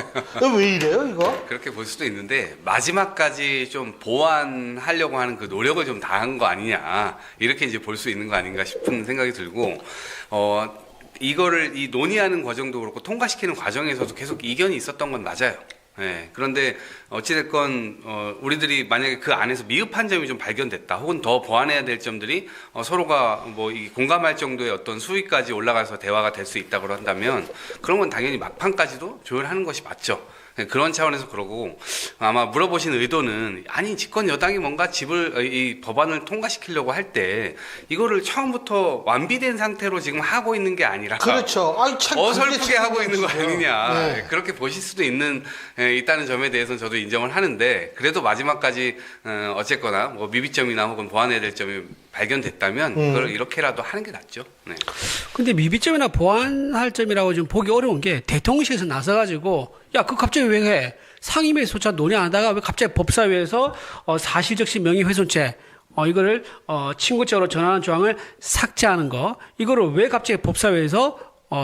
Speaker 1: 왜 이래요, 이거?
Speaker 3: 그렇게 볼 수도 있는데 마지막까지 좀 보완하려고 하는 그 노력을 좀 다한 거 아니냐 이렇게 이제 볼 수 있는 거 아닌가 싶은 생각이 들고 이거를 이 논의하는 과정도 그렇고 통과시키는 과정에서도 계속 이견이 있었던 건 맞아요. 네, 그런데 어찌됐건 우리들이 만약에 그 안에서 미흡한 점이 좀 발견됐다 혹은 더 보완해야 될 점들이 서로가 공감할 정도의 어떤 수위까지 올라가서 대화가 될 수 있다고 한다면 그런 건 당연히 막판까지도 조율하는 것이 맞죠. 그런 차원에서 그러고 아마 물어보신 의도는 아니 집권 여당이 뭔가 이 법안을 통과시키려고 할 때 이거를 처음부터 완비된 상태로 지금 하고 있는 게 아니라
Speaker 1: 그렇죠.
Speaker 3: 어설프게 하고 있는 거 아니냐
Speaker 1: 네.
Speaker 3: 그렇게 보실 수도 있다는 점에 대해서는 저도 인정을 하는데 그래도 마지막까지 어쨌거나 미비점이나 혹은 보완해야 될 점이 발견됐다면 그걸 이렇게라도 하는 게 낫죠. 네.
Speaker 4: 근데 미비점이나 보완할 점이라고 좀 보기 어려운 게 대통령실에서 나서가지고 그거 갑자기 왜 해? 상임위에서조차 논의 안 하다가 왜 갑자기 법사위에서 사실적시 명예훼손죄 이거를 친구죄로 전환하는 조항을 삭제하는 거 이거를 왜 갑자기 법사위에서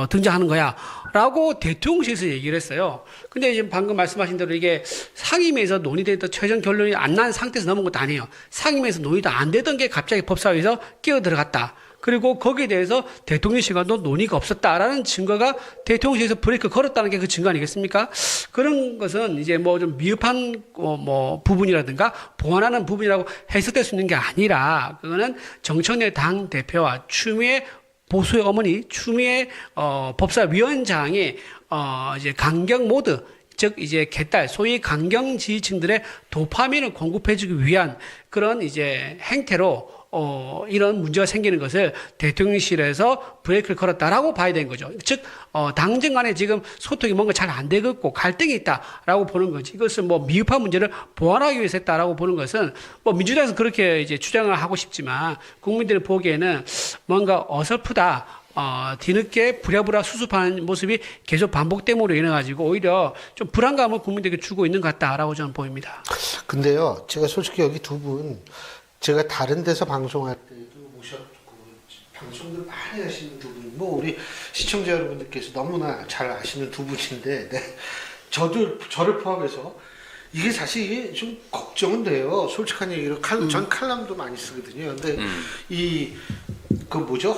Speaker 4: 등장하는 거야라고 대통령실에서 얘기를 했어요. 근데 지금 방금 말씀하신 대로 이게 상임위에서 논의됐던 최종 결론이 안 난 상태에서 넘은 것도 아니에요. 상임위에서 논의도 안 되던 게 갑자기 법사위에서 끼어 들어갔다. 그리고 거기에 대해서 대통령실과도 논의가 없었다라는 증거가 대통령실에서 브레이크 걸었다는 게 그 증거 아니겠습니까? 그런 것은 이제 뭐 좀 미흡한 뭐 부분이라든가 보완하는 부분이라고 해석될 수 있는 게 아니라 그거는 정청래 당 대표와 추미애 보수의 어머니 추미애 법사위원장이 이제 강경 모드 즉 이제 개딸 소위 강경 지지층들의 도파민을 공급해주기 위한 그런 이제 행태로 이런 문제가 생기는 것을 대통령실에서 브레이크를 걸었다라고 봐야 되는 거죠. 즉, 당정 간에 지금 소통이 뭔가 잘 안 되고 있고 갈등이 있다라고 보는 거지. 이것을 뭐 미흡한 문제를 보완하기 위해서 했다라고 보는 것은 뭐 민주당에서 그렇게 이제 주장을 하고 싶지만 국민들이 보기에는 뭔가 어설프다. 뒤늦게 부랴부랴 수습하는 모습이 계속 반복됨으로 인해 가지고 오히려 좀 불안감을 국민들에게 주고 있는 것 같다라고 저는 보입니다.
Speaker 1: 근데요, 제가 솔직히 여기 두 분, 제가 다른 데서 방송할 때도 모셨고, 방송들 많이 하시는 두 분, 뭐, 우리 시청자 여러분들께서 너무나 잘 아시는 두 분인데, 네. 저를 포함해서, 이게 사실 이게 좀 걱정은 돼요. 솔직한 얘기로. 전 칼럼도 많이 쓰거든요. 근데,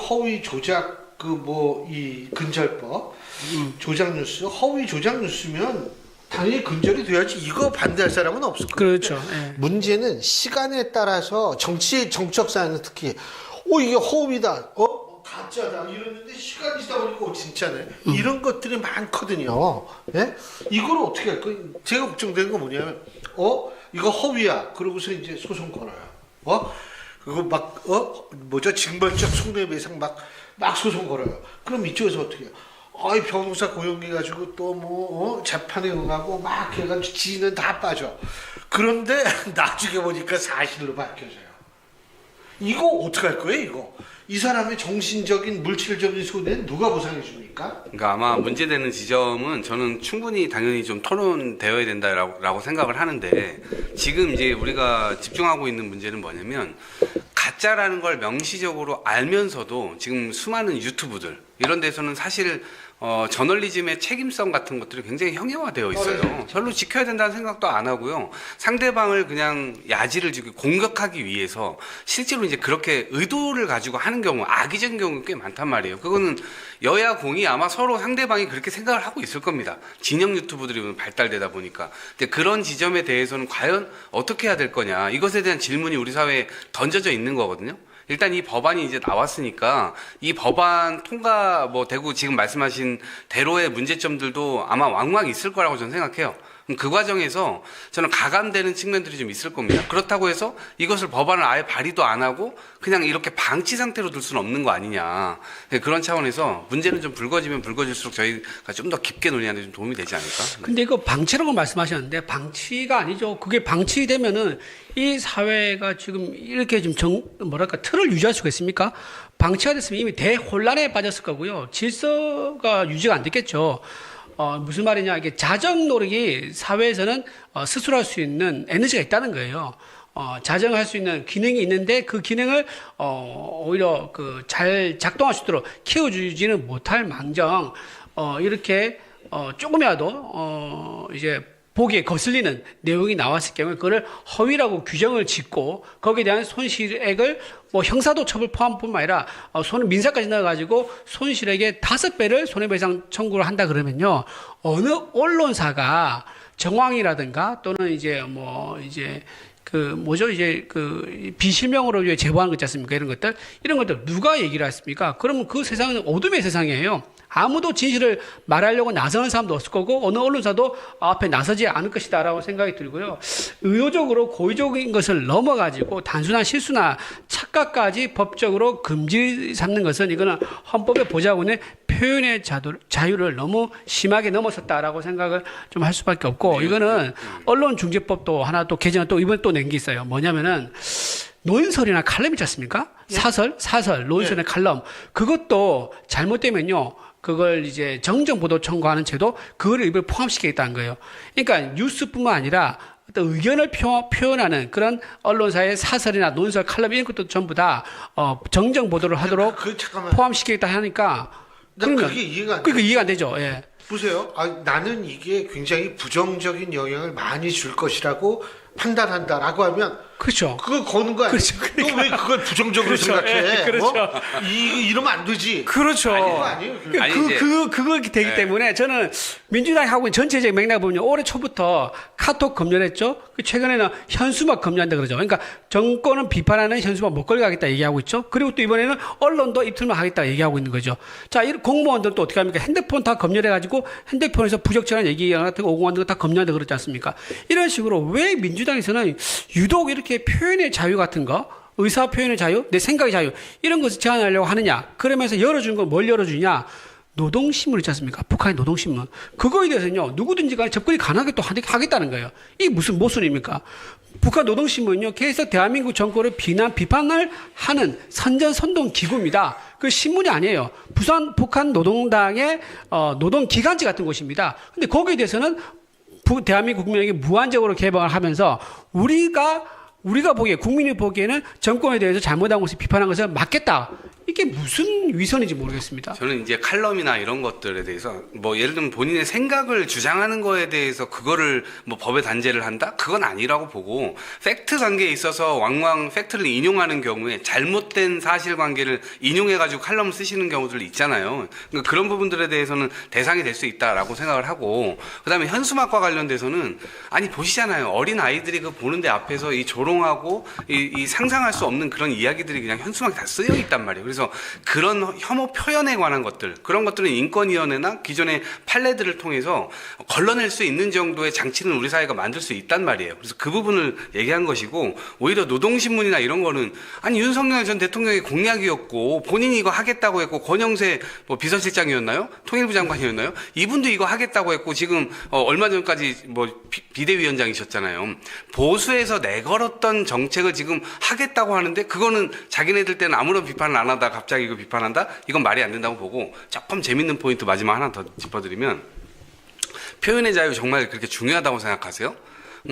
Speaker 1: 허위 조작, 이 근절법, 조작 뉴스, 허위 조작 뉴스면, 당연히 근절이 돼야지 이거 반대할 사람은 없을 거예요.
Speaker 4: 그렇죠. 예.
Speaker 1: 문제는 시간에 따라서 정적 사안은 특히 이게 허위다, 가짜다 이러는데 시간이 지다 보니까 진짜네. 이런 것들이 많거든요. 예? 이걸 어떻게 할 거예요? 제가 걱정되는 건 뭐냐면 이거 허위야. 그러고서 이제 소송 걸어요. 그거 징벌적 손해배상 막 소송 걸어요. 그럼 이쪽에서 어떻게 해요? 변호사 고용해가지고 또 재판에 응하고 막 해가지고 지는 다 빠져. 그런데 나중에 보니까 사실로 밝혀져요. 이거 어떡할 거예요, 이거? 이 사람의 정신적인, 물질적인 손해는 누가 보상해 줍니까?
Speaker 3: 그러니까 아마 문제되는 지점은 저는 충분히 당연히 좀 토론되어야 된다라고 생각을 하는데 지금 이제 우리가 집중하고 있는 문제는 뭐냐면 가짜라는 걸 명시적으로 알면서도 지금 수많은 유튜브들 이런 데서는 사실 저널리즘의 책임성 같은 것들이 굉장히 형용화되어 있어요. 별로 지켜야 된다는 생각도 안 하고요. 상대방을 그냥 야지를 지고 공격하기 위해서 실제로 이제 그렇게 의도를 가지고 하는 경우, 악의적인 경우가 꽤 많단 말이에요. 그거는 여야 공이 아마 서로 상대방이 그렇게 생각을 하고 있을 겁니다. 진영 유튜브들이 발달되다 보니까. 근데 그런 지점에 대해서는 과연 어떻게 해야 될 거냐. 이것에 대한 질문이 우리 사회에 던져져 있는 거거든요. 일단 이 법안이 이제 나왔으니까 이 법안 통과 되고 지금 말씀하신 대로의 문제점들도 아마 왕왕 있을 거라고 저는 생각해요. 그 과정에서 저는 가감되는 측면들이 좀 있을 겁니다. 그렇다고 해서 이것을 법안을 아예 발의도 안 하고 그냥 이렇게 방치 상태로 둘 수는 없는 거 아니냐. 그런 차원에서 문제는 좀 불거지면 불거질수록 저희가 좀 더 깊게 논의하는 데 좀 도움이 되지 않을까.
Speaker 4: 근데 이거 방치라고 말씀하셨는데 방치가 아니죠. 그게 방치되면은 이 사회가 지금 이렇게 좀 틀을 유지할 수가 있습니까? 방치가 됐으면 이미 대혼란에 빠졌을 거고요. 질서가 유지가 안 됐겠죠. 무슨 말이냐. 이게 자정 노력이 사회에서는 스스로 할 수 있는 에너지가 있다는 거예요. 자정할 수 있는 기능이 있는데 그 기능을 오히려 잘 작동할 수 있도록 키워주지는 못할 망정 이렇게 조금이라도 이제 보기에 거슬리는 내용이 나왔을 경우에 그걸 허위라고 규정을 짓고 거기에 대한 손실액을 형사도 처벌 포함뿐만 아니라 민사까지 넣어가지고 손실액의 5배를 손해배상 청구를 한다 그러면요 어느 언론사가 정황이라든가 또는 비실명으로 제보하는 거 있지 않습니까? 이런 것들 누가 얘기를 했습니까? 그러면 그 세상은 어둠의 세상이에요. 아무도 진실을 말하려고 나서는 사람도 없을 거고 어느 언론사도 앞에 나서지 않을 것이다라고 생각이 들고요. 의도적으로 고의적인 것을 넘어가지고 단순한 실수나 착각까지 법적으로 금지 삼는 것은 이거는 헌법에 보장하고 있는 표현의 자유를 너무 심하게 넘어섰다라고 생각을 좀 할 수밖에 없고 이거는 언론중재법도 하나 또 개정을 또 이번에 또 낸 게 있어요. 뭐냐면은 논설이나 칼럼 있지 않습니까? 사설, 논설이나 칼럼. 그것도 잘못되면요. 그걸 이제 정정보도 청구하는 제도, 그거를 일부러 포함시키겠다는 거예요. 그러니까 뉴스뿐만 아니라 어떤 의견을 표현하는 그런 언론사의 사설이나 논설, 칼럼 이런 것도 전부 다 정정보도를 하도록 포함시키겠다 하니까
Speaker 1: 나 그게 이해가 안 돼.
Speaker 4: 그러니까 이해가 안 되죠. 예.
Speaker 1: 보세요. 나는 이게 굉장히 부정적인 영향을 많이 줄 것이라고 판단한다라고 하면
Speaker 4: 그렇죠.
Speaker 1: 그거 거는 거 아니야?
Speaker 4: 그렇죠.
Speaker 1: 너 왜 그걸 부정적으로
Speaker 4: 그렇죠.
Speaker 1: 생각해?
Speaker 4: 예, 그렇죠.
Speaker 1: 이러면 안 되지.
Speaker 4: 그렇죠.
Speaker 1: 그거 아니에요?
Speaker 3: 아니, 이제-
Speaker 4: 그거 되기 때문에 저는 민주당이 하고 있는 전체적인 맥락 보면 올해 초부터 카톡 검열했죠. 최근에는 현수막 검열한다 그러죠. 그러니까 정권은 비판하는 현수막 못 걸게 하겠다 얘기하고 있죠. 그리고 또 이번에는 언론도 입틀만 하겠다 얘기하고 있는 거죠. 자, 이 공무원들도 어떻게 합니까? 핸드폰 다 검열해가지고 핸드폰에서 부적절한 얘기 같은 거 오고 하는 거 다 검열한다 그러지 않습니까? 이런 식으로 왜 민주당에서는 유독 이렇게 표현의 자유 같은 거 의사 표현의 자유, 내 생각의 자유 이런 것을 제한하려고 하느냐? 그러면서 열어주는 건 뭘 열어주냐? 노동신문 있지 않습니까? 북한의 노동신문. 그거에 대해서는요, 누구든지 간에 접근이 가능하게 또 하겠다는 거예요. 이게 무슨 모순입니까? 북한 노동신문은요, 계속 대한민국 정권을 비판을 하는 선전 선동 기구입니다. 그 신문이 아니에요. 북한 노동당의 노동기관지 같은 곳입니다. 근데 거기에 대해서는 대한민국 국민에게 무한적으로 개방을 하면서 우리가 보기에 국민이 보기에는 정권에 대해서 잘못한 것을 비판한 것을 막겠다. 이게 무슨 위선인지 모르겠습니다.
Speaker 3: 저는 이제 칼럼이나 이런 것들에 대해서 뭐 예를 들면 본인의 생각을 주장하는 거에 대해서 그거를 뭐 법에 단죄를 한다? 그건 아니라고 보고 팩트 관계에 있어서 왕왕 팩트를 인용하는 경우에 잘못된 사실관계를 인용해가지고 칼럼을 쓰시는 경우들 있잖아요. 그러니까 그런 부분들에 대해서는 대상이 될 수 있다라고 생각을 하고 그다음에 현수막과 관련돼서는 아니 보시잖아요. 어린 아이들이 그 보는데 앞에서 이 조롱하고 이 상상할 수 없는 그런 이야기들이 그냥 현수막에 다 쓰여 있단 말이에요. 그래서 그런 혐오 표현에 관한 것들 그런 것들은 인권위원회나 기존의 판례들을 통해서 걸러낼 수 있는 정도의 장치는 우리 사회가 만들 수 있단 말이에요. 그래서 그 부분을 얘기한 것이고 오히려 노동신문이나 이런 거는 아니 윤석열 전 대통령의 공약이었고 본인이 이거 하겠다고 했고 권영세 뭐 비서실장이었나요? 통일부 장관이었나요? 이분도 이거 하겠다고 했고 지금 얼마 전까지 뭐 비대위원장이셨잖아요. 보수에서 내걸었던 정책을 지금 하겠다고 하는데 그거는 자기네들 때는 아무런 비판을 안 하다 갑자기 이거 비판한다? 이건 말이 안 된다고 보고 조금 재밌는 포인트 마지막 하나 더 짚어드리면 표현의 자유 정말 그렇게 중요하다고 생각하세요?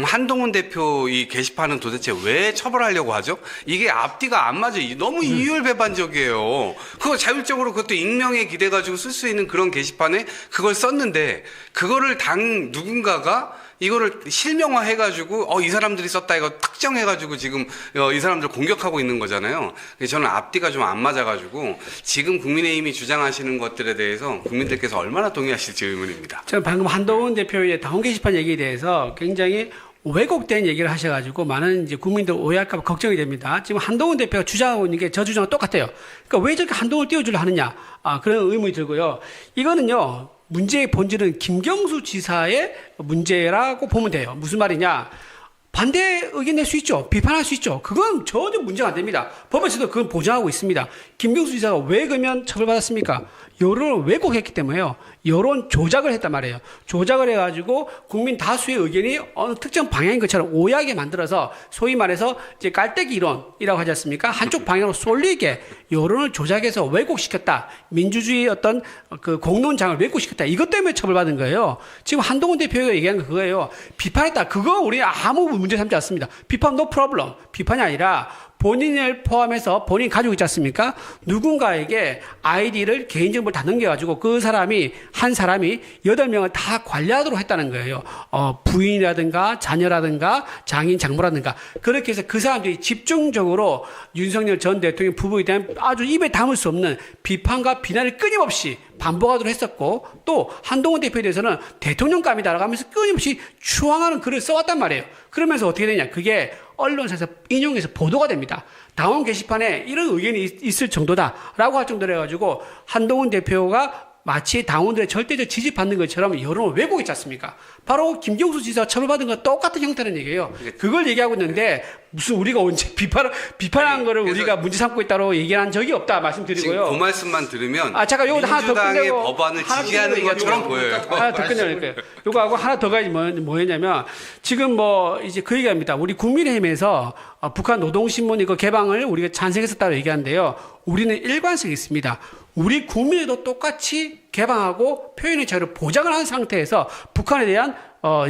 Speaker 3: 한동훈 대표 이 게시판은 도대체 왜 처벌하려고 하죠? 이게 앞뒤가 안 맞아요. 너무 이율배반적이에요. 그거 자율적으로 그것도 익명에 기대가지고 쓸 수 있는 그런 게시판에 그걸 썼는데 그거를 당 누군가가 이거를 실명화해가지고 이 사람들이 썼다 이거 특정해가지고 지금 이 사람들 공격하고 있는 거잖아요. 저는 앞뒤가 좀 안 맞아가지고 지금 국민의힘이 주장하시는 것들에 대해서 국민들께서 얼마나 동의하실지 의문입니다.
Speaker 4: 저는 방금 한동훈 대표의 당원 게시판 얘기에 대해서 굉장히 왜곡된 얘기를 하셔가지고 많은 이제 국민들 오해할까 봐 걱정이 됩니다. 지금 한동훈 대표가 주장하고 있는 게 저 주장과 똑같아요. 그러니까 왜 저렇게 한동훈을 띄워주려 하느냐. 그런 의문이 들고요. 이거는요. 문제의 본질은 김경수 지사의 문제라고 보면 돼요. 무슨 말이냐. 반대 의견 낼 수 있죠. 비판할 수 있죠. 그건 전혀 문제가 안 됩니다. 법에서도 그건 보장하고 있습니다. 김경수 지사가 왜 그러면 처벌받았습니까? 여론을 왜곡했기 때문에요. 여론 조작을 했단 말이에요. 조작을 해가지고 국민 다수의 의견이 어느 특정 방향인 것처럼 오해하게 만들어서 소위 말해서 이제 깔때기 이론이라고 하지 않습니까? 한쪽 방향으로 쏠리게 여론을 조작해서 왜곡시켰다. 민주주의의 어떤 그 공론장을 왜곡시켰다. 이것 때문에 처벌받은 거예요. 지금 한동훈 대표가 얘기한 거 그거예요. 비판했다. 그거 우리 아무 문제 삼지 않습니다. 비판 no problem. 비판이 아니라 본인을 포함해서 본인 가지고 있지 않습니까? 누군가에게 아이디를 개인정보를 다 넘겨가지고 그 사람이 한 사람이 8명을 다 관리하도록 했다는 거예요. 부인이라든가 자녀라든가 장인 장모라든가 그렇게 해서 그 사람들이 집중적으로 윤석열 전 대통령 부부에 대한 아주 입에 담을 수 없는 비판과 비난을 끊임없이 반복하도록 했었고 또 한동훈 대표에 대해서는 대통령감이다라고 하면서 끊임없이 추앙하는 글을 써왔단 말이에요. 그러면서 어떻게 되냐. 그게 언론사에서 인용해서 보도가 됩니다. 당원 게시판에 이런 의견이 있을 정도다라고 할 정도로 해가지고 한동훈 대표가 마치 당원들의 절대적 지지받는 것처럼 여론을 왜곡했지 않습니까? 바로 김경수 지사가 처벌받은 건 똑같은 형태라는 얘기예요. 그걸 얘기하고 있는데 무슨 우리가 언제 비판한 거를 우리가 문제 삼고 있다고 얘기한 적이 없다 말씀드리고요.
Speaker 3: 지금 그 말씀만 들으면
Speaker 4: 잠깐 요거 하나 더
Speaker 3: 민주당의
Speaker 4: 끝내고
Speaker 3: 법안을 지지하는 것처럼 보여요.
Speaker 4: 하나 더 끝내야 거예요. 요거 하고 하나 더 가야지 뭐였냐면 지금 뭐 이제 그 얘기합니다. 우리 국민의힘에서 북한 노동신문 이거 개방을 우리가 찬성했었다고 얘기하는데요. 우리는 일관성이 있습니다. 우리 국민에도 똑같이 개방하고 표현의 자유를 보장을 한 상태에서 북한에 대한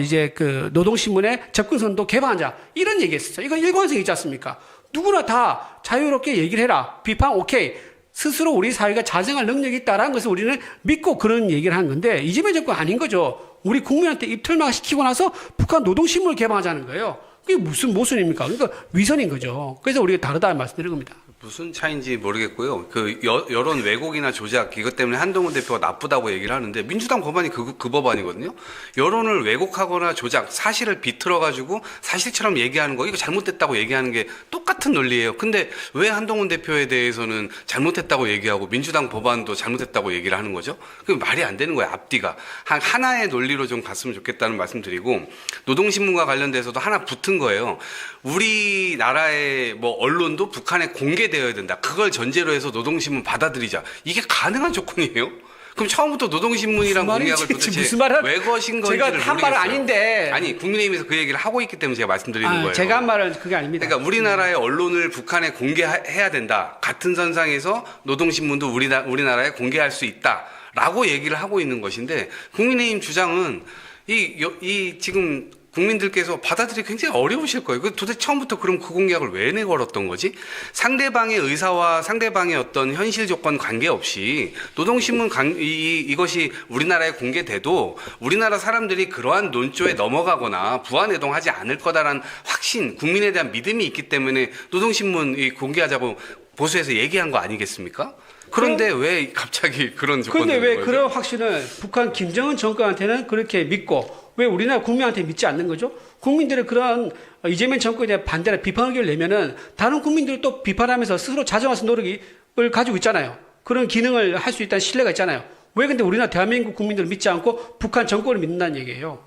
Speaker 4: 이제 그 노동신문의 접근선도 개방하자 이런 얘기했었어요. 이건 일관성이 있지 않습니까? 누구나 다 자유롭게 얘기를 해라. 비판 오케이. 스스로 우리 사회가 자정할 능력이 있다라는 것을 우리는 믿고 그런 얘기를 하는 건데 이재명 정권 아닌 거죠. 우리 국민한테 입틀막 시키고 나서 북한 노동신문을 개방하자는 거예요. 그게 무슨 모순입니까? 그러니까 위선인 거죠. 그래서 우리가 다르다는 말씀드린 겁니다.
Speaker 3: 무슨 차이인지 모르겠고요. 그 여론 왜곡이나 조작 이것 때문에 한동훈 대표가 나쁘다고 얘기를 하는데 민주당 법안이 그 법안이거든요. 여론을 왜곡하거나 조작, 사실을 비틀어 가지고 사실처럼 얘기하는 거 이거 잘못됐다고 얘기하는 게 똑같은 논리예요. 근데 왜 한동훈 대표에 대해서는 잘못했다고 얘기하고 민주당 법안도 잘못했다고 얘기를 하는 거죠? 그 말이 안 되는 거예요. 앞뒤가 하나의 논리로 좀 갔으면 좋겠다는 말씀드리고 노동신문과 관련돼서도 하나 붙은 거예요. 우리나라의 뭐 언론도 북한에 공개되어야 된다. 그걸 전제로 해서 노동신문 받아들이자. 이게 가능한 조건이에요? 그럼 처음부터 노동신문이랑 공약을 도대체
Speaker 4: 무슨 말을
Speaker 3: 왜 거신 건지를
Speaker 4: 제가
Speaker 3: 모르겠어요.
Speaker 4: 한 말은 아닌데.
Speaker 3: 아니 국민의힘에서 그 얘기를 하고 있기 때문에 제가 말씀드리는 거예요.
Speaker 4: 제가 한 말은 그게 아닙니다.
Speaker 3: 그러니까 우리나라의 언론을 북한에 공개해야 된다. 같은 선상에서 노동신문도 우리나라에 공개할 수 있다라고 얘기를 하고 있는 것인데 국민의힘 주장은 이 지금 국민들께서 받아들이기 굉장히 어려우실 거예요. 도대체 처음부터 그럼 그 공약을 왜 내걸었던 거지? 상대방의 의사와 상대방의 어떤 현실 조건 관계없이 노동신문 이것이 우리나라에 공개돼도 우리나라 사람들이 그러한 논조에 넘어가거나 부안해동하지 않을 거다라는 확신, 국민에 대한 믿음이 있기 때문에 노동신문 공개하자고 보수에서 얘기한 거 아니겠습니까? 그런데 왜 갑자기 그런 조건을
Speaker 4: 그런데 왜
Speaker 3: 거예요?
Speaker 4: 그런 확신을 북한 김정은 정권한테는 그렇게 믿고 왜 우리나라 국민한테 믿지 않는 거죠? 국민들의 그런 이재명 정권에 대한 반대나 비판 의견을 내면은 다른 국민들이 또 비판하면서 스스로 자정할 수 있는 노력을 가지고 있잖아요. 그런 기능을 할 수 있다는 신뢰가 있잖아요. 왜 근데 우리나라 대한민국 국민들을 믿지 않고 북한 정권을 믿는다는 얘기예요.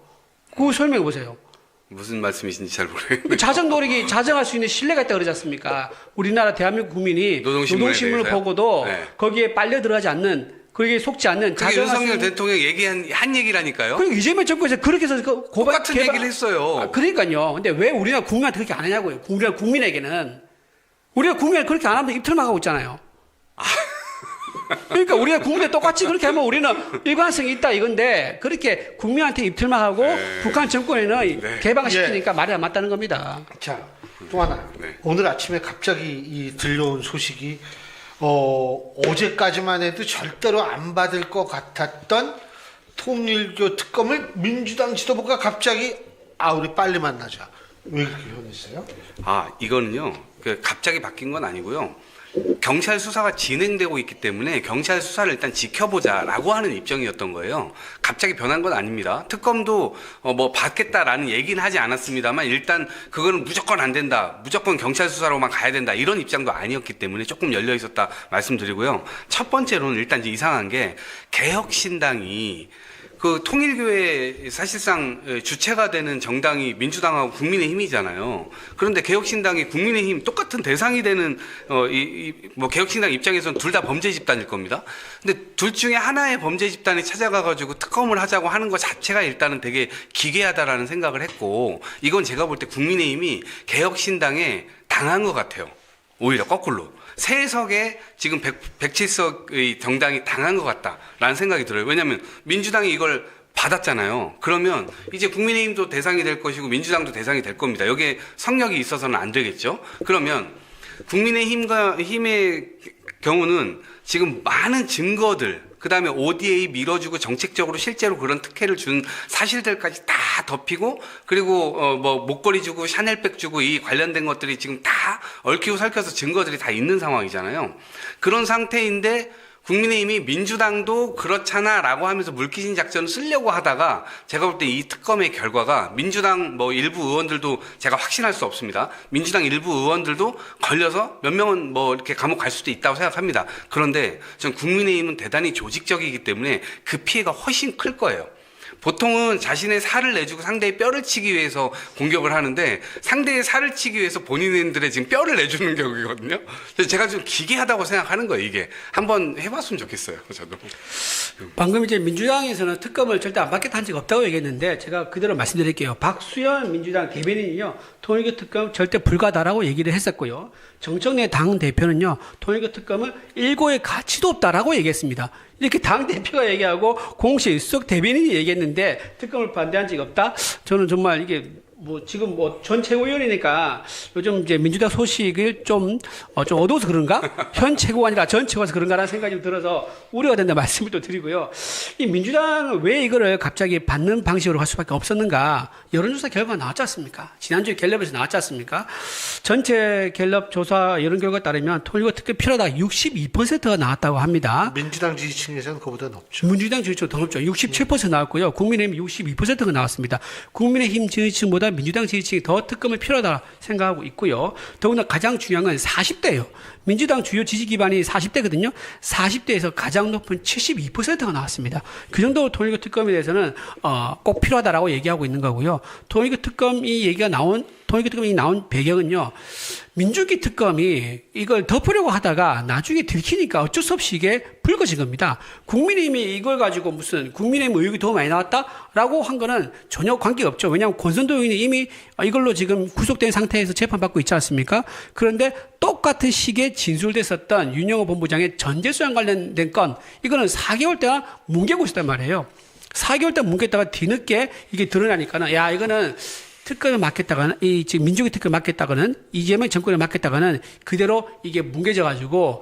Speaker 4: 그거 설명해 보세요.
Speaker 3: 무슨 말씀이신지 잘 모르겠는데.
Speaker 4: 자정 노력이 자정할 수 있는 신뢰가 있다 그러지 않습니까? 우리나라 대한민국 국민이
Speaker 3: 노동신문을
Speaker 4: 노동신문을
Speaker 3: 대해서요?
Speaker 4: 보고도
Speaker 3: 네.
Speaker 4: 거기에 빨려 들어가지 않는 거기에 속지 않는
Speaker 3: 그게
Speaker 4: 자정할 수
Speaker 3: 윤석열
Speaker 4: 있는
Speaker 3: 대통령이 한 얘기라니까요.
Speaker 4: 그리고 이재명 정권에서 그렇게 해서
Speaker 3: 똑같은 얘기를 했어요.
Speaker 4: 그러니까요. 근데 왜 우리나라 국민한테 그렇게 안 하냐고요. 우리나라 국민에게는. 우리가 국민을 그렇게 안 하면 입틀만 하고 있잖아요. 그러니까 우리가 국민에 똑같이 그렇게 하면 우리는 일관성이 있다 이건데 그렇게 국민한테 입틀만 하고 북한 정권에는 개방을 시키니까 말이 안 맞다는 겁니다.
Speaker 1: 자, 또 하나.
Speaker 3: 네.
Speaker 1: 오늘 아침에 갑자기 들려온 소식이 어제까지만 해도 절대로 안 받을 것 같았던 통일교 특검을 민주당 지도부가 갑자기 우리 빨리 만나자. 왜 그렇게 변했어요?
Speaker 3: 이거는요. 갑자기 바뀐 건 아니고요. 경찰 수사가 진행되고 있기 때문에 경찰 수사를 일단 지켜보자라고 하는 입장이었던 거예요. 갑자기 변한 건 아닙니다. 특검도 뭐 받겠다라는 얘기는 하지 않았습니다만 일단 그거는 무조건 안 된다. 무조건 경찰 수사로만 가야 된다. 이런 입장도 아니었기 때문에 조금 열려 있었다 말씀드리고요. 첫 번째로는 일단 이제 이상한 게 개혁신당이 그 통일교회 사실상 주체가 되는 정당이 민주당하고 국민의힘이잖아요. 그런데 개혁신당이 국민의힘 똑같은 대상이 되는 뭐 개혁신당 입장에서는 둘 다 범죄 집단일 겁니다. 근데 둘 중에 하나의 범죄 집단이 찾아가가지고 특검을 하자고 하는 것 자체가 일단은 되게 기괴하다라는 생각을 했고 이건 제가 볼 때 국민의힘이 개혁신당에 당한 것 같아요. 오히려 거꾸로. 세석에 지금 107석의 정당이 당한 것 같다라는 생각이 들어요. 왜냐하면 민주당이 이걸 받았잖아요. 그러면 이제 국민의힘도 대상이 될 것이고 민주당도 대상이 될 겁니다. 여기에 성역이 있어서는 안 되겠죠. 그러면 국민의힘의 경우는 지금 많은 증거들 그다음에 ODA 밀어주고 정책적으로 실제로 그런 특혜를 준 사실들까지 다 덮이고 그리고 뭐 목걸이 주고 샤넬백 주고 이 관련된 것들이 지금 다 얽히고 설켜서 증거들이 다 있는 상황이잖아요. 그런 상태인데 국민의힘이 민주당도 그렇잖아라고 하면서 물귀신 작전을 쓰려고 하다가 제가 볼 때 이 특검의 결과가 민주당 뭐 일부 의원들도 제가 확신할 수 없습니다. 민주당 일부 의원들도 걸려서 몇 명은 뭐 이렇게 감옥 갈 수도 있다고 생각합니다. 그런데 전 국민의힘은 대단히 조직적이기 때문에 그 피해가 훨씬 클 거예요. 보통은 자신의 살을 내주고 상대의 뼈를 치기 위해서 공격을 하는데 상대의 살을 치기 위해서 본인들의 지금 뼈를 내주는 격이거든요. 그래서 제가 좀 기괴하다고 생각하는 거예요. 이게 한번 해봤으면 좋겠어요. 저도.
Speaker 4: 방금 이제 민주당에서는 특검을 절대 안 받겠다 한 적이 없다고 얘기했는데 제가 그대로 말씀드릴게요. 박수현 민주당 대변인이요. 통일교 특검 절대 불가다라고 얘기를 했었고요. 정청래 당 대표는요. 통일교 특검은 일고의 가치도 없다라고 얘기했습니다. 이렇게 당 대표가 얘기하고 공식 수석 대변인이 얘기했는데 특검을 반대한 적이 없다? 저는 정말 이게 뭐 지금 뭐 전 최고위원이니까 요즘 이제 민주당 소식을 좀 어두워서 그런가? 현 최고가 아니라 전 최고라서 그런가라는 생각이 좀 들어서 우려가 된다 말씀을 또 드리고요. 이 민주당은 왜 이거를 갑자기 받는 방식으로 할 수밖에 없었는가? 여론조사 결과가 나왔지 않습니까? 지난주에 갤럽에서 나왔지 않습니까? 전체 갤럽 조사 여론 결과에 따르면 통일교 특검 필요하다 62%가 나왔다고 합니다.
Speaker 1: 민주당 지지층에서는 그보다 높죠.
Speaker 4: 민주당 지지층 더 높죠. 67% 나왔고요. 국민의힘 62%가 나왔습니다. 국민의힘 지지층보다 민주당 지지층이 더 특검을 필요하다 생각하고 있고요. 더구나 가장 중요한 건 40대예요. 민주당 주요 지지 기반이 40대거든요. 40대에서 가장 높은 72%가 나왔습니다. 그 정도 통일교 특검에 대해서는 꼭 필요하다라고 얘기하고 있는 거고요. 통일교 특검이 나온 배경은요. 민주주의 특검이 이걸 덮으려고 하다가 나중에 들키니까 어쩔 수 없이 이게 불거진 겁니다. 국민의힘이 이걸 가지고 무슨 국민의힘 의혹이 더 많이 나왔다라고 한 거는 전혀 관계가 없죠. 왜냐하면 권선도 의원이 이미 이걸로 지금 구속된 상태에서 재판받고 있지 않습니까? 그런데 똑같은 시기에 진술됐었던 윤영호 본부장의 전재수양 관련된 건 이거는 4개월 동안 뭉개고 있었단 말이에요. 4개월 동안 뭉갰다가 뒤늦게 이게 드러나니까는 야 이거는 특검을 맡겠다가는 지금 민주주의 특검을 맡겠다가는 이재명 정권을 맡겠다가는 그대로 이게 뭉개져가지고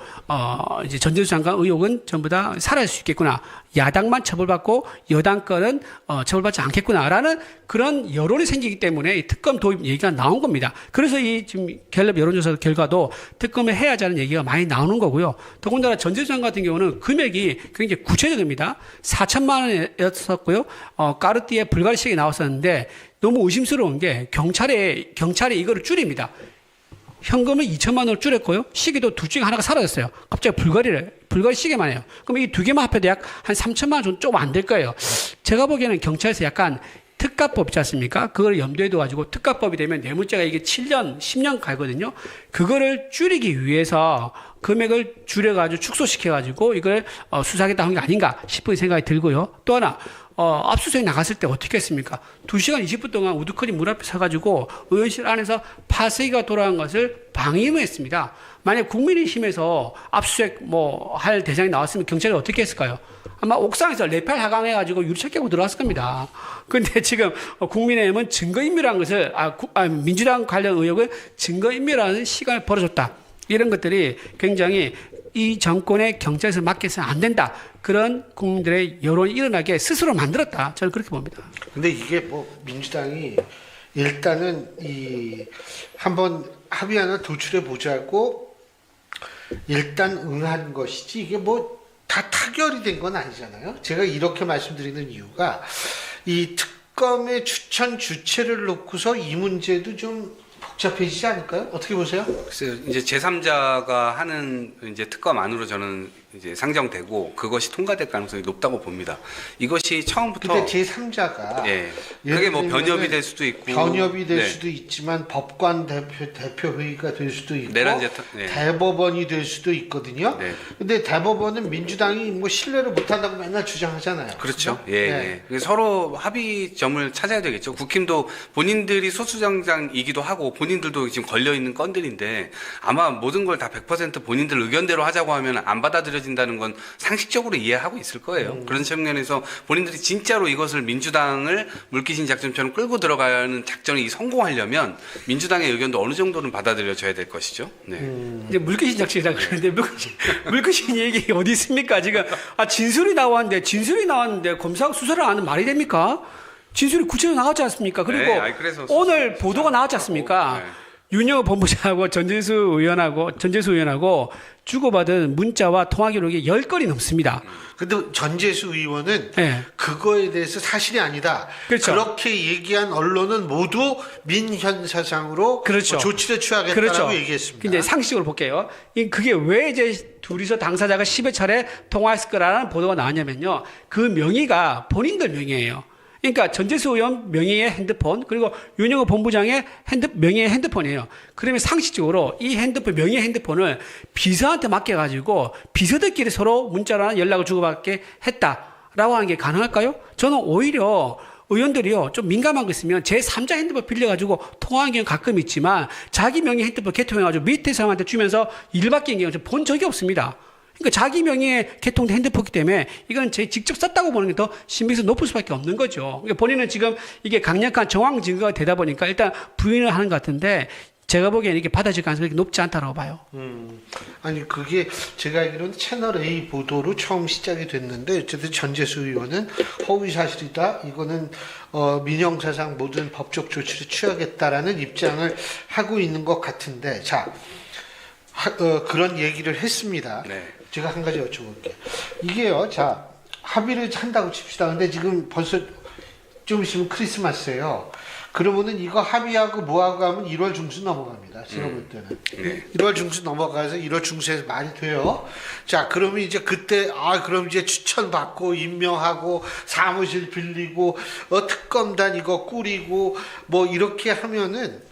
Speaker 4: 이제 전재수 장관 의혹은 전부 다 사라질 수 있겠구나. 야당만 처벌받고 여당 거는 처벌받지 않겠구나라는 그런 여론이 생기기 때문에 이 특검 도입 얘기가 나온 겁니다. 그래서 이 지금 갤럽 여론조사 결과도 특검을 해야 하자는 얘기가 많이 나오는 거고요. 더군다나 전재수 장관 같은 경우는 금액이 굉장히 구체적입니다. 4천만 원이었었고요. 까르띠에 불가리 시계가 나왔었는데 너무 의심스러운 게 경찰이 이거를 줄입니다. 현금을 2천만 원을 줄였고요. 시계도 둘 중에 하나가 사라졌어요. 갑자기 불가리 시계만 해요. 그럼 이 두 개만 합해도 약 한 3천만 원 좀 안 될 거예요. 제가 보기에는 경찰에서 약간 특가법 있지 않습니까? 그걸 염두에 둬가지고 특가법이 되면 뇌물죄가 이게 7년, 10년 가거든요. 그거를 줄이기 위해서 금액을 줄여가지고 축소시켜가지고 이걸 수사하겠다 한 게 아닌가 싶은 생각이 들고요. 또 하나, 압수수색 나갔을 때 어떻게 했습니까? 2시간 20분 동안 우두커니 문 앞에 서가지고 의원실 안에서 파쇄기가 돌아간 것을 방임했습니다. 만약 국민의힘에서 압수수색 할 대상이 나왔으면 경찰이 어떻게 했을까요? 아마 옥상에서 레팔 하강해가지고 유리창 깨고 들어갔을 겁니다. 그런데 지금 국민의힘은 증거인멸한 것을, 민주당 관련 의혹을 증거인멸하는 시간을 벌어줬다. 이런 것들이 굉장히 이 정권의 경찰에서 맡겨서는 안 된다. 그런 국민들의 여론이 일어나게 스스로 만들었다. 저는 그렇게 봅니다.
Speaker 1: 근데 이게 민주당이 일단은 한번 합의 하나 도출해 보자고 일단 응한 것이지 이게 다 타결이 된 건 아니잖아요. 제가 이렇게 말씀드리는 이유가 이 특검의 추천 주체를 놓고서 이 문제도 좀 복잡해지지 않을까요? 어떻게 보세요?
Speaker 3: 글쎄요, 이제 제3자가 하는 이제 특검 안으로 저는 이제 상정되고 그것이 통과될 가능성이 높다고 봅니다. 이것이 처음부터.
Speaker 1: 근데 제3자가.
Speaker 3: 예. 그게 변협이 될 수도 있고.
Speaker 1: 변협이 될
Speaker 3: 네.
Speaker 1: 수도 있지만 법관 대표회의가 될 수도 있고.
Speaker 3: 네.
Speaker 1: 대법원이 될 수도 있거든요.
Speaker 3: 네.
Speaker 1: 근데 대법원은 민주당이 신뢰를 못한다고 맨날 주장하잖아요.
Speaker 3: 그렇죠.
Speaker 1: 그죠?
Speaker 3: 예. 예. 서로 합의점을 찾아야 되겠죠. 국힘도 본인들이 소수정당이기도 하고 본인들도 지금 걸려있는 건들인데 아마 모든 걸 다 100% 본인들 의견대로 하자고 하면 안 받아들여진다는 건 상식적으로 이해하고 있을 거예요. 그런 측면에서 본인들이 진짜로 이것을 민주당을 물귀신 작전처럼 끌고 들어가는 작전이 성공하려면 민주당의 의견도 어느 정도는 받아들여져야 될 것이죠. 네.
Speaker 4: 이제 물귀신 작전이라고 그러는데 물귀신 얘기 어디 있습니까? 지금 진술이 나왔는데 검사가 수사를 안 하는 말이 됩니까? 진술이 구체적으로 나왔지 않습니까? 그리고
Speaker 3: 네, 그래서
Speaker 4: 오늘 보도가 나왔지 않습니까?
Speaker 3: 네.
Speaker 4: 윤영호 본부장하고 전재수 의원하고 주고받은 문자와 통화 기록이 10건이 넘습니다.
Speaker 1: 근데 전재수 의원은
Speaker 4: 네.
Speaker 1: 그거에 대해서 사실이 아니다.
Speaker 4: 그렇죠.
Speaker 1: 그렇게 얘기한 언론은 모두 민현사상으로
Speaker 4: 그렇죠.
Speaker 1: 조치를 취하겠다라고
Speaker 4: 그렇죠.
Speaker 1: 얘기했습니다.
Speaker 4: 이제 상식으로 볼게요. 그게 왜 이제 둘이서 당사자가 10여 차례 통화했을 거라는 보도가 나왔냐면요. 그 명의가 본인들 명의예요. 그러니까 전재수 의원 명의의 핸드폰 그리고 윤영호 본부장의 명의의 핸드폰이에요. 그러면 상식적으로 이 명의의 핸드폰을 비서한테 맡겨가지고 비서들끼리 서로 문자로 연락을 주고받게 했다라고 하는 게 가능할까요? 저는 오히려 의원들이요 좀 민감한 거 있으면 제3자 핸드폰 빌려가지고 통화한 경우 가끔 있지만 자기 명의 핸드폰 개통해가지고 밑에 사람한테 주면서 일 맡긴 경우 본 적이 없습니다. 그러니까 자기 명의의 개통된 핸드폰이기 때문에 이건 제 직접 썼다고 보는 게 더 신빙성이 높을 수밖에 없는 거죠. 그러니까 본인은 지금 이게 강력한 정황 증거가 되다 보니까 일단 부인을 하는 것 같은데 제가 보기에는 이게 받아질 가능성이 높지 않다고 봐요.
Speaker 1: 아니 그게 제가 알기로는 채널 A 보도로 처음 시작이 됐는데 어쨌든 전재수 의원은 허위 사실이다. 이거는 민형사상 모든 법적 조치를 취하겠다라는 입장을 하고 있는 것 같은데 자 그런 얘기를 했습니다.
Speaker 3: 네.
Speaker 1: 제가 한 가지 여쭤볼게요. 이게요, 자 합의를 한다고 칩시다. 근데 지금 벌써 좀 있으면 크리스마스예요. 그러면은 이거 합의하고 뭐하고 하면 1월 중순 넘어갑니다. 제가 볼 때는.
Speaker 3: 네.
Speaker 1: 1월 중순 넘어가서 1월 중순에서 말이 돼요. 자, 그러면 이제 그때, 그럼 이제 추천받고, 임명하고, 사무실 빌리고, 특검단 이거 꾸리고, 뭐, 이렇게 하면은,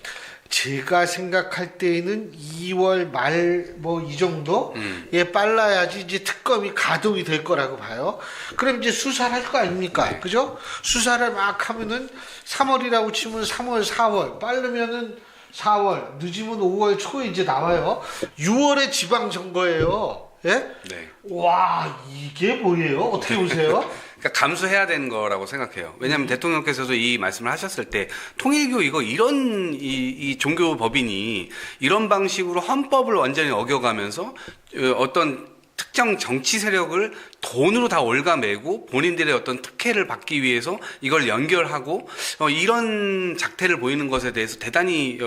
Speaker 1: 제가 생각할 때에는 2월 말, 뭐, 이 정도? 예, 빨라야지 이제 특검이 가동이 될 거라고 봐요. 그럼 이제 수사를 할 거 아닙니까?
Speaker 3: 네.
Speaker 1: 그죠? 수사를 막 하면은 3월이라고 치면 3월, 4월, 빠르면은 4월, 늦으면 5월 초에 이제 나와요. 6월에 지방선거예요. 예?
Speaker 3: 네.
Speaker 1: 와, 이게 뭐예요? 어떻게 보세요?
Speaker 3: 그러니까 감수해야 되는 거라고 생각해요. 왜냐하면 대통령께서도 이 말씀을 하셨을 때 통일교 이거 이런 이 종교 법인이 이런 방식으로 헌법을 완전히 어겨가면서 어떤 특정 정치 세력을 돈으로 다 올가매고 본인들의 어떤 특혜를 받기 위해서 이걸 연결하고 이런 작태를 보이는 것에 대해서 대단히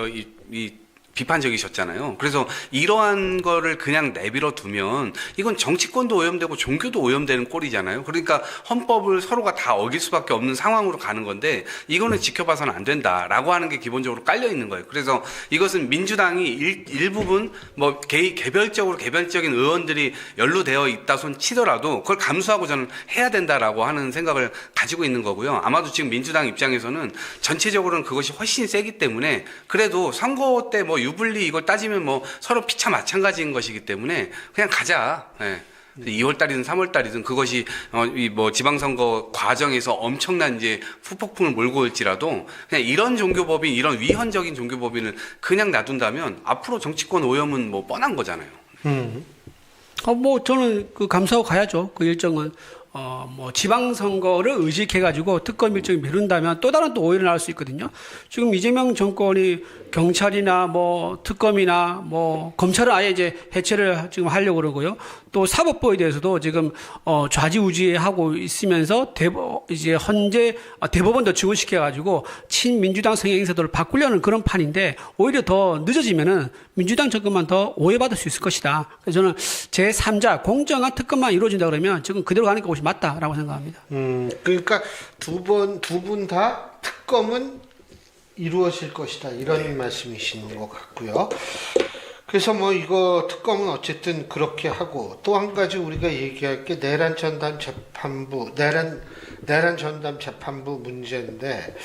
Speaker 3: 비판적이셨잖아요. 그래서 이러한 거를 그냥 내버려 두면 이건 정치권도 오염되고 종교도 오염되는 꼴이잖아요. 그러니까 헌법을 서로가 다 어길 수밖에 없는 상황으로 가는 건데 이거는 지켜봐서는 안 된다라고 하는 게 기본적으로 깔려 있는 거예요. 그래서 이것은 민주당이 일부분 뭐 개별적인 의원들이 연루되어 있다 손 치더라도 그걸 감수하고 저는 해야 된다라고 하는 생각을 가지고 있는 거고요. 아마도 지금 민주당 입장에서는 전체적으로는 그것이 훨씬 세기 때문에 그래도 선거 때 뭐 유불리 이걸 따지면 뭐 서로 피차 마찬가지인 것이기 때문에 그냥 가자. 예. 2월 달이든 3월 달이든 그것이 이 뭐 지방선거 과정에서 엄청난 이제 후폭풍을 몰고 올지라도 그냥 이런 종교법인 이런 위헌적인 종교법인을 그냥 놔둔다면 앞으로 정치권 오염은 뭐 뻔한 거잖아요.
Speaker 4: 뭐 저는 그 감수하고 가야죠. 그 일정은. 뭐 지방선거를 의식해가지고 특검 일정이 미룬다면 또 다른 또 오해를 나올 수 있거든요. 지금 이재명 정권이 경찰이나 뭐 특검이나 뭐 검찰은 아예 이제 해체를 지금 하려고 그러고요. 또 사법부에 대해서도 지금 좌지우지하고 있으면서 이제 헌재 대법원도 증원시켜가지고 친민주당 성향 인사들을 바꾸려는 그런 판인데 오히려 더 늦어지면은 민주당 정권만 더 오해받을 수 있을 것이다. 그래서 저는 제3자 공정한 특검만 이루어진다 그러면 지금 그대로 가는 것이 맞다라고 생각합니다.
Speaker 1: 그러니까 두 분 다 특검은 이루어질 것이다. 이런 말씀이신 것 같고요. 그래서 뭐 이거 특검은 어쨌든 그렇게 하고 또 한 가지 우리가 얘기할 게 내란 전담 재판부 문제인데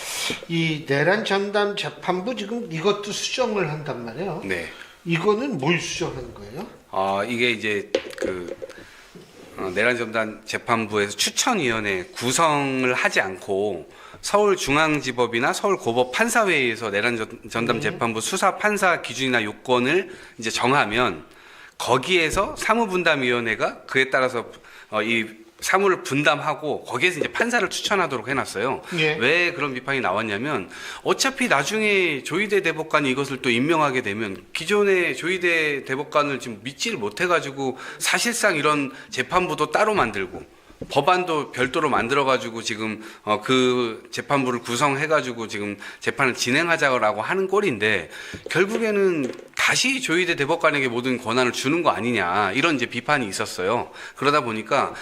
Speaker 1: 이 내란 전담 재판부 지금 이것도 수정을 한단 말이에요.
Speaker 3: 네.
Speaker 1: 이거는 뭘 수정한 거예요?
Speaker 3: 이게 이제 내란 전담 재판부에서 추천위원회 구성을 하지 않고 서울중앙지법이나 서울고법 판사회의에서 내란 전담 재판부 수사 판사 기준이나 요건을 이제 정하면 거기에서 사무분담위원회가 그에 따라서 이 사무를 분담하고 거기에서 이제 판사를 추천하도록 해놨어요.
Speaker 1: 예.
Speaker 3: 왜 그런 비판이 나왔냐면 어차피 나중에 조희대 대법관이 이것을 또 임명하게 되면 기존의 조희대 대법관을 지금 믿지를 못해가지고 사실상 이런 재판부도 따로 만들고 법안도 별도로 만들어가지고 지금 그 재판부를 구성해가지고 지금 재판을 진행하자고 하는 꼴인데 결국에는 다시 조희대 대법관에게 모든 권한을 주는 거 아니냐 이런 이제 비판이 있었어요. 그러다 보니까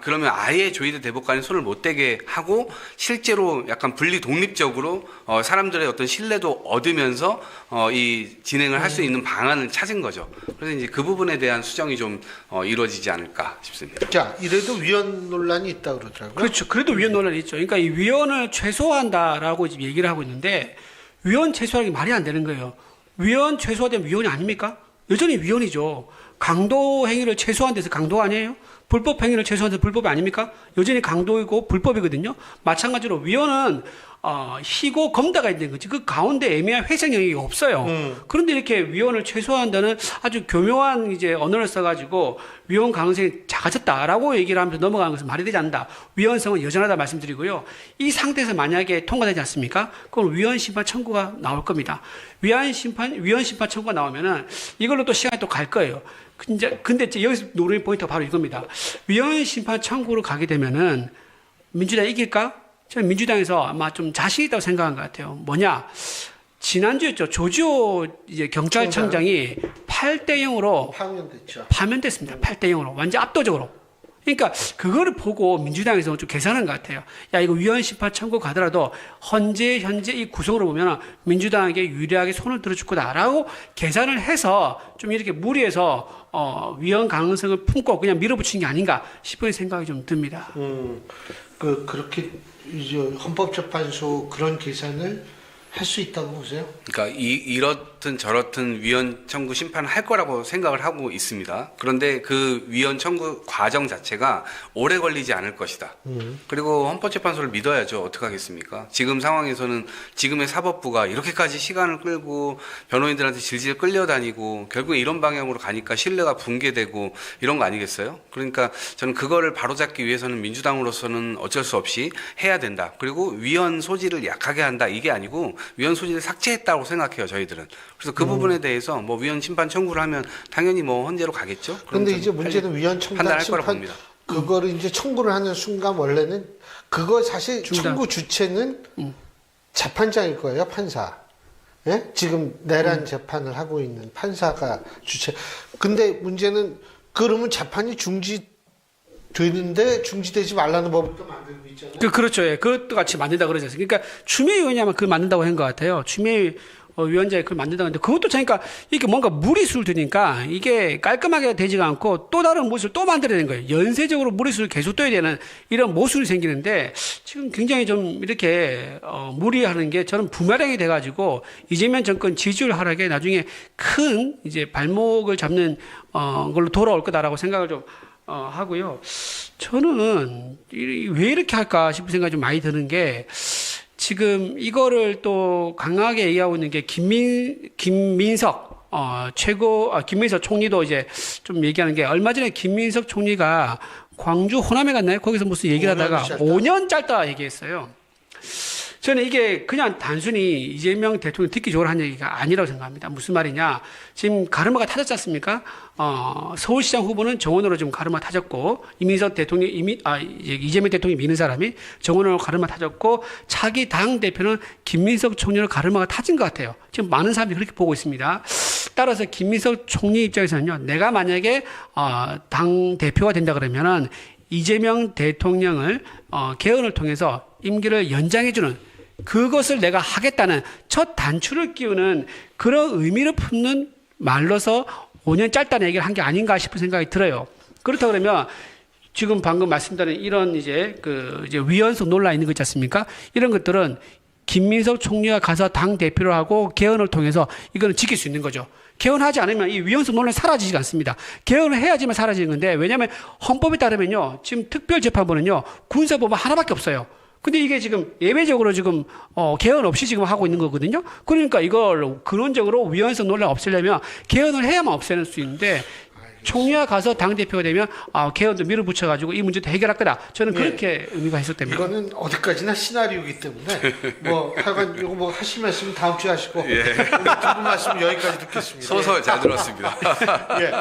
Speaker 3: 그러면 아예 조희대 대법관이 손을 못 대게 하고 실제로 약간 분리 독립적으로 사람들의 어떤 신뢰도 얻으면서 이 진행을 할 수 있는 방안을 찾은 거죠. 그래서 이제 그 부분에 대한 수정이 좀 이루어지지 않을까 싶습니다.
Speaker 1: 자, 이래도 위헌 논란이 있다 그러더라고요.
Speaker 4: 그렇죠. 그래도 위헌 논란이 있죠. 그러니까 이 위헌을 최소화한다라고 지금 얘기를 하고 있는데 위헌 최소화하기 말이 안 되는 거예요. 위헌 최소화되면 위헌이 아닙니까? 여전히 위헌이죠. 강도 행위를 최소한 데서 강도 아니에요? 불법 행위를 최소한 데서 불법이 아닙니까? 여전히 강도이고 불법이거든요. 마찬가지로 위헌은 희고 검다가 있는 거지. 그 가운데 애매한 회생 영역이 없어요. 그런데 이렇게 위헌을 최소화한다는 아주 교묘한 이제 언어를 써가지고 위헌 가능성이 작아졌다라고 얘기를 하면서 넘어가는 것은 말이 되지 않는다. 위헌성은 여전하다 말씀드리고요. 이 상태에서 만약에 통과되지 않습니까? 그럼 위헌 심판 청구가 나올 겁니다. 위헌 심판 청구가 나오면은 이걸로 또 시간이 또 갈 거예요. 근데 이제 여기서 노리는 포인트가 바로 이겁니다. 위헌 심판 청구로 가게 되면은 민주당이 이길까? 저는 민주당에서 아마 좀 자신 있다고 생각한 것 같아요. 뭐냐? 지난주였죠. 조지호 이제 경찰청장이 8대 0으로 파면됐습니다. 8대 0으로. 완전 압도적으로. 그러니까 그거를 보고 민주당에서 좀 계산한 것 같아요. 야, 이거 위헌 심판 청구 가더라도 현재 이 구성으로 보면 민주당에게 유리하게 손을 들어줄 거다라고 계산을 해서 좀 이렇게 무리해서 위헌 가능성을 품고 그냥 밀어붙인 게 아닌가 싶은 생각이 좀 듭니다.
Speaker 1: 그렇게 이제 헌법재판소 그런 계산을 할 수 있다고 보세요?
Speaker 3: 그러니까 이렇든 저렇든 위헌 청구 심판을 할 거라고 생각을 하고 있습니다. 그런데 그 위헌 청구 과정 자체가 오래 걸리지 않을 것이다. 그리고 헌법재판소를 믿어야죠. 어떻게 하겠습니까? 지금 상황에서는 지금의 사법부가 이렇게까지 시간을 끌고 변호인들한테 질질 끌려다니고 결국에 이런 방향으로 가니까 신뢰가 붕괴되고 이런 거 아니겠어요? 그러니까 저는 그거를 바로잡기 위해서는 민주당으로서는 어쩔 수 없이 해야 된다. 그리고 위헌 소지를 약하게 한다. 이게 아니고 위헌 소지를 삭제했다고 생각해요, 저희들은. 그래서 그 부분에 대해서 뭐 위헌 심판 청구를 하면 당연히 뭐 헌재로 가겠죠.
Speaker 1: 그런데 이제 문제는 위헌 청구 심판 그거를 이제 청구를 하는 순간 원래는 그거 사실 청구 주체는 재판장일 거예요, 판사. 예? 지금 내란 재판을 하고 있는 판사가 주체. 근데 문제는 그러면 재판이 되는데 중지되지 말라는 법을 또 만들고 있잖아요.
Speaker 4: 그렇죠. 예. 그것도 같이 만든다 그러지 않습니까? 그러니까 추미애 의원이 아마 그걸 만든다고 한 것 같아요. 추미애 위원장이 그걸 만든다고 했는데 그것도 그러니까 이게 뭔가 무리수를 두니까 이게 깔끔하게 되지가 않고 또 다른 모습을 또 만들어야 되는 거예요. 연쇄적으로 무리수를 계속 둬야 되는 이런 모순이 생기는데 지금 굉장히 좀 이렇게 무리하는 게 저는 부메랑이 돼가지고 이재명 정권 지지율 하락에 나중에 큰 이제 발목을 잡는 걸로 돌아올 거다라고 생각을 좀 하고요. 저는 왜 이렇게 할까 싶은 생각이 좀 많이 드는 게 지금 이거를 또 강하게 얘기하고 있는 게 김민석 김민석 총리도 이제 좀 얘기하는 게 얼마 전에 김민석 총리가 광주 호남에 갔나요? 거기서 무슨 얘기를 하다가 5년 짧다 얘기했어요. 저는 이게 그냥 단순히 이재명 대통령 듣기 좋으라 한 얘기가 아니라고 생각합니다. 무슨 말이냐. 지금 가르마가 타졌지 않습니까? 서울시장 후보는 정원으로 지금 가르마 타졌고, 이재명 대통령이 미는 사람이 정원으로 가르마 타졌고, 차기 당대표는 김민석 총리로 가르마가 타진 것 같아요. 지금 많은 사람들이 그렇게 보고 있습니다. 따라서 김민석 총리 입장에서는요, 내가 만약에, 당대표가 된다 그러면은 이재명 대통령을, 개헌을 통해서 임기를 연장해주는 그것을 내가 하겠다는 첫 단추를 끼우는 그런 의미를 품는 말로서 5년 짧다는 얘기를 한 게 아닌가 싶은 생각이 들어요. 그렇다 그러면 지금 방금 말씀드린 이런 이제 위헌성 논란이 있는 거 있지 않습니까? 이런 것들은 김민석 총리가 가서 당 대표를 하고 개헌을 통해서 이거는 지킬 수 있는 거죠. 개헌하지 않으면 이 위헌성 논란이 사라지지 않습니다. 개헌을 해야지만 사라지는 건데 왜냐하면 헌법에 따르면요. 지금 특별재판부는요. 군사법원 하나밖에 없어요. 근데 이게 지금 예외적으로 지금 개헌 없이 지금 하고 있는 거거든요. 그러니까 이걸 근원적으로 위헌성 논란 없애려면 개헌을 해야만 없애는 수 있는데 총리가 가서 당대표가 되면 개헌도 밀어붙여가지고 이 문제도 해결할 거다. 저는 그렇게 의미가 해석됩니다.
Speaker 1: 이거는 어디까지나 시나리오이기 때문에 뭐 하여간 이거 뭐 하실 말씀 다음 주에 하시고 오늘 두 분 말씀 여기까지 듣겠습니다.
Speaker 3: 소설 잘 들었습니다.
Speaker 1: 예.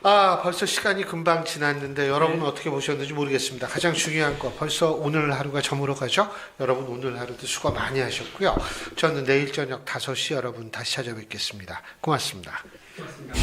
Speaker 1: 벌써 시간이 금방 지났는데 여러분은 어떻게 보셨는지 모르겠습니다. 가장 중요한 거 벌써 오늘 하루가 저물어가죠. 여러분 오늘 하루도 수고 많이 하셨고요. 저는 내일 저녁 5시 여러분 다시 찾아뵙겠습니다. 고맙습니다.
Speaker 5: 고맙습니다.